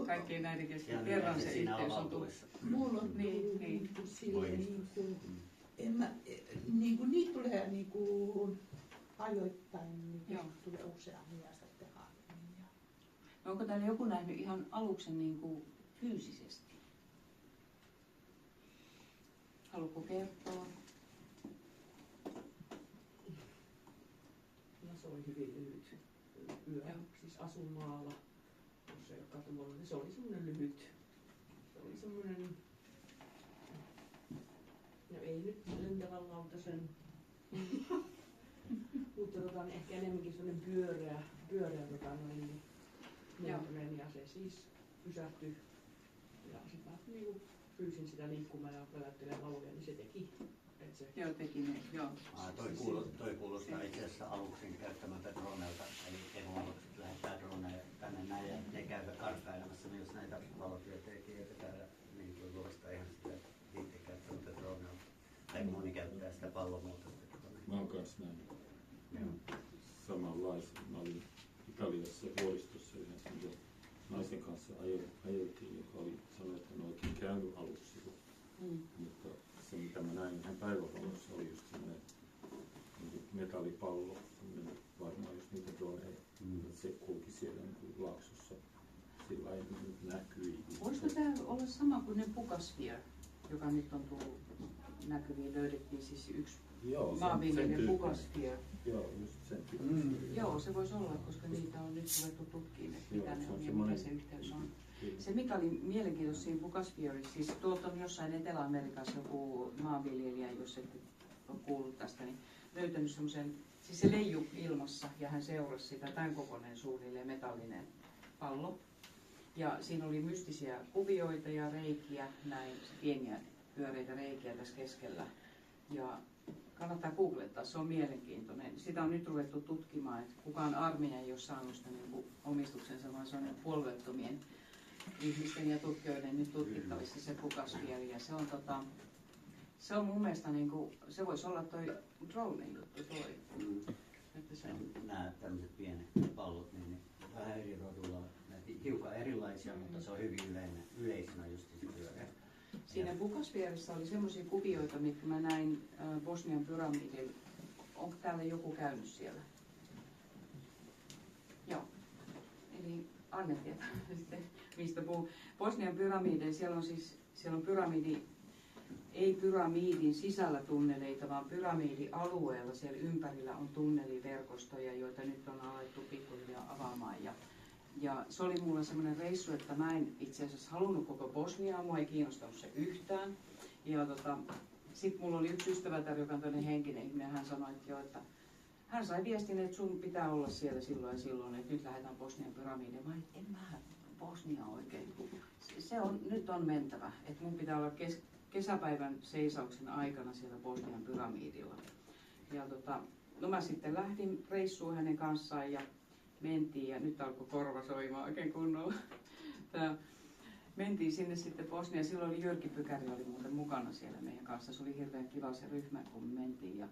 Kaikkien näiden kesken Ja kerran se se siinä yhteys on tullut. avautuessa. Mulla on Niin, tullut niin. niinku silleen, Voimistus. niitä tulee niinku ajoittain, niin Joo. tulee useammin ja sitten harvemmin. Ja No onko täällä joku nähnyt ihan aluksen niin kuin fyysisesti? Haluatko kertoa? No se oli hyvin lyhyt yö. Joo. Siis asun maalla, jos ei ole katualla, niin se oli semmoinen lyhyt. Se oli semmoinen, no ei nyt lentävän lautasen, mutta niin ehkä enemmänkin semmoinen pyöreä lentoinen, ja se siis pysähtyi. Ja sitten niinku pyysin sitä liikkumaan ja väläyttelemään valoja, niin se teki. Et se, Joo, teki ne. Joo. Toi kuulostaa itse asiassa aluksen käyttämältä dronelta, eli emoalukset lähettää droneja tänne näin ja ne käyvät karkkailemassa myös näitä valotyötekijöitä täällä, niin voi kuulostaa ihan sitä itse käyttämältä dronelta. Tai moni käyttää sitä pallomuotoista dronea. Mä oon kanssa nähnyt Joo. samanlaisen. Mä olin Italiassa vuoristossa yhden semmoisen naisen kanssa ajeltiin, joka sanoi, että hän on oikein käynyt aluksilla. Mutta se mitä mä näin ihan päivävalossa oli just semmoinen niin metallipallo, semmoinen varmaan just niitä droneja, että se kulki siellä niin laaksossa sillä lailla näkyi. Voisiko tämä olla sama kuin ne Pukasphere, joka nyt on tullut näkyviin? Löydettiin siis yksi maanviljelijä Pukasphere. Joo, just sen tyyppistä. Joo, se voisi olla, koska niitä on nyt ruvettu tutkimaan, että mitä Joo, ne se on on ja semmoinen- mikä se yhteys on. Kyllä. Se mikä oli mielenkiintoista siinä Pukasphereissa, siis tuolta on jossain Etelä-Amerikassa joku maanviljelijä, jos ette ole kuullut tästä, niin löytänyt semmoisen, siis se leijui ilmassa ja hän seurasi sitä tämän kokoinen suunnilleen metallinen pallo. Ja siinä oli mystisiä kuvioita ja reikiä, näin pieniä pyöreitä reikiä tässä keskellä. Ja kannattaa googlettaa, se on mielenkiintoinen. Sitä on nyt ruvettu tutkimaan, että kukaan armeija ei ole saanut sitä niin kuin omistuksensa, vaan se on puolueettomien ihmisten ja tutkijoiden nyt tutkittavissa se Pukasphere. Ja se on mun mielestä, niin kuin, se voisi olla toi drone juttu toi. Että se on. Nämä tämmöiset pienet pallot, niin ne vähän eri rodulla, hiukan erilaisia, mutta se on hyvin yleisenä just se pyöreä. Siinä Pukasphereissä oli semmoisia kuvioita, mitkä mä näin Bosnian pyramidilla. Onko täällä joku käynyt siellä? Joo. Eli Anne tietää sitten, mistä puhuu. Bosnian pyramideilla, siellä on pyramidi, ei pyramidin sisällä tunneleita, vaan pyramidialueella siellä ympärillä on tunneliverkostoja, joita nyt on alettu pikkuhiljaa avaamaan. Ja se oli mulla semmoinen reissu, että mä en itse asiassa halunnut koko Bosniaa, mua ei kiinnostanut se yhtään. Ja sitten mulla oli yksi ystävätär, joka on toinen henkinen ihminen, hän sanoi, että hän sai viestin, että sun pitää olla siellä silloin ja silloin, että nyt lähdetään Bosnian pyramidiin. Mä en mä Bosnia oikein. Nyt on mentävä, että mun pitää olla kesäpäivän seisauksen aikana siellä Bosnian pyramidilla. Ja no mä sitten lähdin reissuun hänen kanssaan ja mentiin ja nyt alkoi korva soimaan oikein kunnolla. Mentiin sinne sitten Bosniaan. Silloin oli Jyrki Pykäri oli muuten mukana siellä meidän kanssa. Se oli hirveän kiva se ryhmä, kun me mentiin. Ja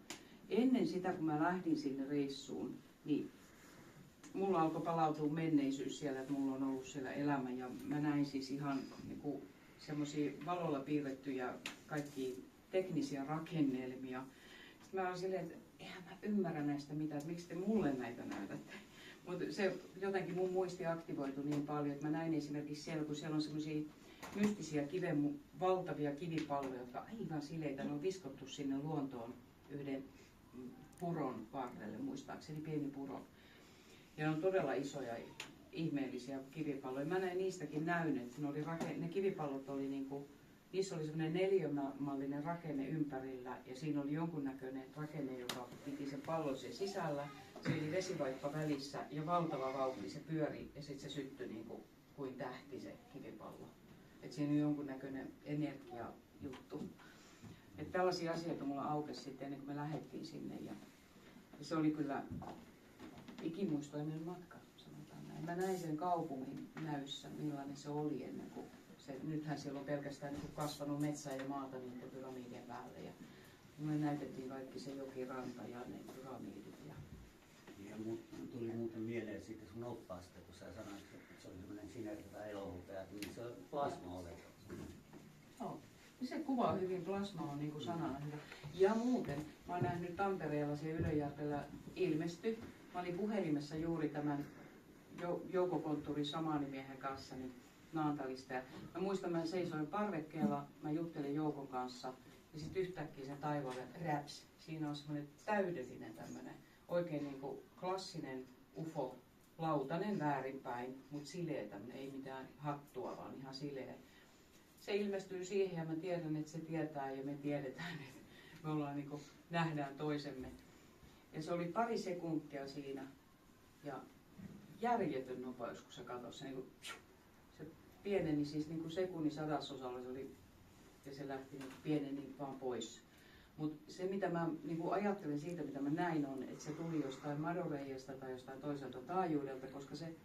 ennen sitä, kun mä lähdin sinne reissuun, niin mulla alkoi palautua menneisyys siellä, että mulla on ollut siellä elämä. Ja mä näin siis ihan niin semmoisia valolla piirrettyjä kaikki teknisiä rakennelmia. Sitten mä olin silleen, että eihän mä ymmärrä näistä mitään, että miksi te mulle näitä näytätte. Mutta se jotenkin mun muisti aktivoitui niin paljon, että mä näin esimerkiksi siellä, kun siellä on semmoisia mystisiä valtavia kivipalloja, jotka aivan sileitä, ne on viskottu sinne luontoon yhden puron varrelle, muistaakseni pieni puro. Ja ne on todella isoja, ihmeellisiä kivipalloja. Mä näin niistäkin näyn, että ne kivipallot oli niinku, niissä oli semmoinen neliömallinen rakenne ympärillä ja siinä oli jonkunnäköinen rakenne, joka piti sen pallon sen sisällä. Se oli vesivaippa välissä ja valtava vauhti, se pyöri ja sitten se syttyi niin kuin tähti se kivipallo. Et siinä on jonkunnäköinen energiajuttu. Et tällaisia asioita mulla aukesi sitten ennen kuin me lähdettiin sinne. Ja se oli kyllä ikimuistoinen matka, sanotaan näin. Mä näin sen kaupungin näyssä, millainen se oli ennen kuin nythän siellä on pelkästään niin kuin kasvanut metsää ja maata niiden pyramidien päälle. Ja mulle näytettiin kaikki se jokiranta ja ne pyramidit. Ja tuli muuten mieleen siitä sun oppaasta, kun sä sanoit, että se oli semmoinen sinertävä elohopea, niin se on plasma-olento. Joo. Se kuvaa hyvin, plasma on niin kuin sanana hyvä. Ja muuten, mä oon nähnyt Tampereella siellä Ylöjärvellä ilmesty. Mä olin puhelimessa juuri tämän Jouko-konttuurin samanimiehen kanssa niin Naantalista. Ja mä muistan, mä seisoin parvekkeella, mä juttelin Joukon kanssa ja sitten yhtäkkiä sen taivaalle räps. Siinä on semmoinen täydellinen tämmöinen oikein niin kuin klassinen UFO, lautanen väärinpäin, mutta sileä tämmöinen, ei mitään hattua, vaan ihan sileä. Se ilmestyy siihen ja mä tiedän, että se tietää ja me tiedetään, että me ollaan niin kuin, nähdään toisemme. Ja se oli pari sekuntia siinä ja järjetön nopeus, kun se katosi. Se, niin kuin, se pieneni siis niin kuin sekunnin sadasosalla se oli, ja se lähti niin pieneni vaan pois. Mutta se mitä mä niin kuin ajattelen siitä, mitä mä näin on, että se tuli jostain madoreijasta tai jostain toiselta taajuudelta, koska se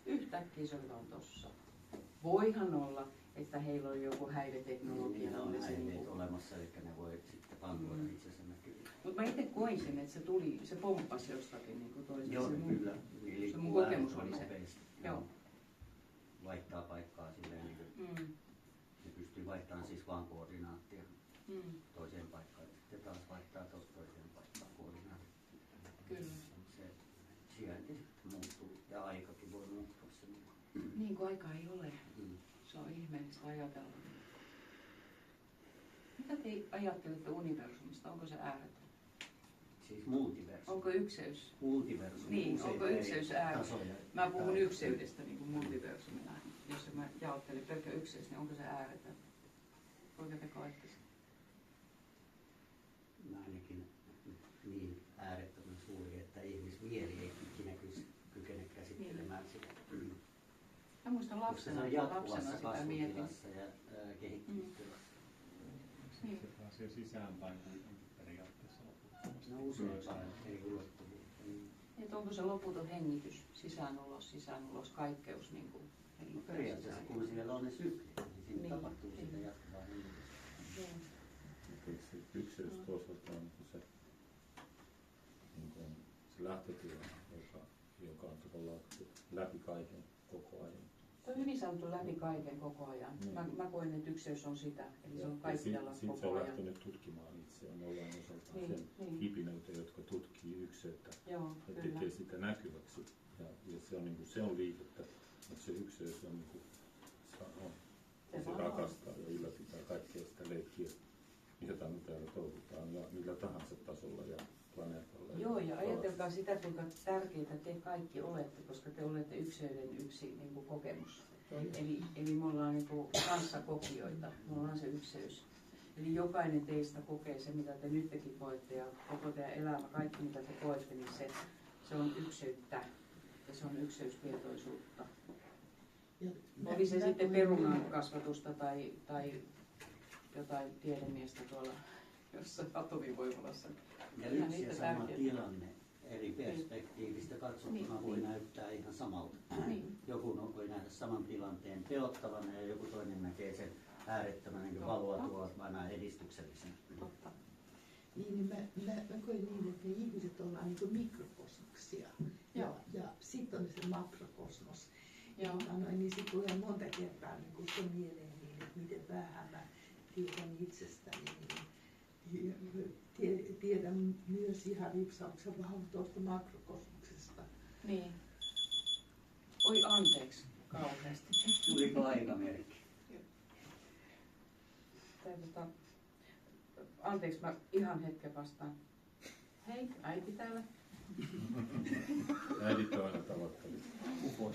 yhtäkkiä se oli vaan tossa. Voihan olla, että heillä on joku häiveteknologia. Niillä on se häiveet niinku olemassa, eli ne voi sitten pantuoda itsensä näkyviin. Mutta mä itse koin sen, että se pomppasi jostakin niin toisesta. Joo, kyllä. Se mun kokemus oli se. Nopeasti. Joo. Vaihtaa paikkaa silleen, niin kuin ne pystyy vaihtamaan siis vaan koordinaattia toiseen paikkaan. Sitten taas vaihtaa toiseen paikkaan koordinaattia. Kyllä. Se sijainti sitten muuttuu ja aikakin voi muuttua sen mukaan. Niin kuin aika ei ole. Se on ihmeellistä ajatella. Mitä te ajattelette universumista? Onko se ääretön? Siis multiversumi. Onko ykseys? Multiversumi. Niin, onko ykseys ääretön? tasoja. Mä puhun ykseydestä niin kuin multiversumina. Jos mä jaottelen pelkkä ykseys, niin onko se ääretön? Kuinka te koette sen? Mä ainakin niin äärettömän suuri, että ihmismieli ei ikinä kykene käsittelemään sitä. Mä muistan lapsena sitä mietin. kasvutilassa ja kehittymistilassa. Niin. Se pääsee sisäänpäin kuitenkin periaatteessa loputtomasti. No usein eri ulottuvuutta. Että onko se loputon hengitys, sisään ulos, kaikkeus niin kuin Periaatteessa kun siellä on ne syklit, niin siinä Niin. tapahtuu sitä jatkuvaa hengitystä. Se ykseys toisaalta on se lähtötila, joka on tavallaan läpi kaiken koko ajan. Tuo on hyvin sanottu läpi kaiken koko ajan. Mä koen, että ykseys on sitä, eli se on kaikkialla Sitten se koko on ajan. lähtenyt tutkimaan itseään, ollaan osaltaan Niin, sen hipinöitä, jotka tutkii ykseyttä Joo, ja kyllä. tekee sitä näkyväksi. Ja se on, niin kuin, se on liikettä, mutta se ykseys on, niin kuin, se rakastaa ja ylläpitää kaikkea sitä leikkiä, jota me täällä touhutaan ja millä tahansa tasolla ja planeetalla. Joo, ja ajatelkaa sitä, kuinka tärkeitä te kaikki olette, koska te olette yksilöiden yksi niin kuin kokemus. Eli me ollaan niin kuin kanssakokijoita, me ollaan se ykseys. Eli jokainen teistä kokee se, mitä te nytkin koette, ja koko teidän elämä, kaikki mitä te koette, niin se on ykseyttä, ja se on ykseystietoisuutta. Oli se sitten perunan kasvatusta tai jotain tiedemiestä tuolla jossain atomivoimalassa. Ja yksi ja sama tilanne eri perspektiivistä katsottuna voi näyttää ihan samalta. Joku voi nähdä saman tilanteen pelottavana ja joku toinen näkee sen äärettömän niin valoa tuovana edistyksellisenä. Totta. Niin mä koen niin, että me ihmiset ollaan niin kuin mikrokosmoksia. Ja sitten on se makrokosmos. Niin sitten tulee monta kertaa niin se mieleen, niin, että miten vähän mä tiedän itsestäni. Niin, tiedän myös ihan ripsauksen vähän tuosta makrokosmoksesta. Niin. Oi anteeksi kauheasti. Tuliko aikamerkki? Anteeksi, mä ihan hetken vastaan. Hei, äiti täällä. Äidit on aina tavoitteellisia.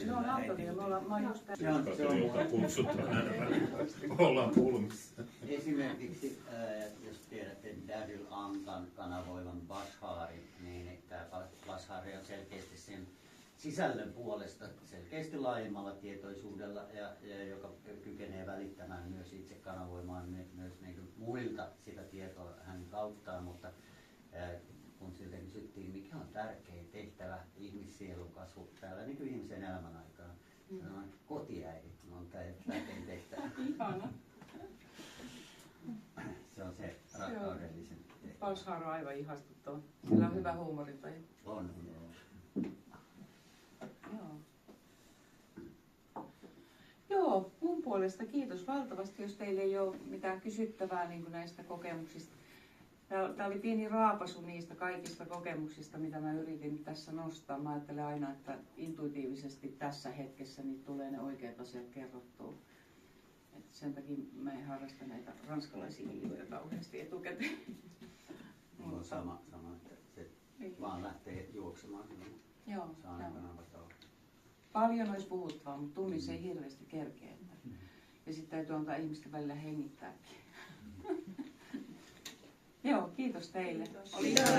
No on Antonia, mä oon just täällä. Se on Joka punsuttaa aina välillä. Ollaan pulmissa. esimerkiksi, jos tiedätte Daryl Ankan kanavoivan Basharin, niin tämä Bashari on selkeästi sen sisällön puolesta selkeästi laajemmalla tietoisuudella ja joka kykenee välittämään myös itse kanavoimaan myös niin kuin muilta sitä tietoa hänen kauttaan, mutta kun siltä kysyttiin, mikä on tärkein tehtävä ihmissielun kasvu täällä niin kuin ihmisen elämän aikana, sanoin, kotiäidit on tärkein tehtävä. Ihana. Se on se rakkaudellisen tehtävä. Bashar on aivan ihastuttava. Sillä on hyvä huumorintaju. On. Joo, mun puolesta kiitos valtavasti, jos teillä ei ole mitään kysyttävää niin kuin näistä kokemuksista. Tämä oli pieni raapasu niistä kaikista kokemuksista, mitä mä yritin tässä nostaa. Mä ajattelen aina, että intuitiivisesti tässä hetkessä niin tulee ne oikeat asiat kerrottua. Et sen takia mä en harrasta näitä ranskalaisia iltoja kauheasti etukäteen. Mulla on sama, että se vaan lähtee juoksemaan. Joo, saa aina vataa. paljon olisi puhuttavaa, mutta tunnissa ei hirveästi kerkeä. Ja sitten täytyy antaa ihmisten välillä hengittääkin. Joo, kiitos teille. Kiitos. Oli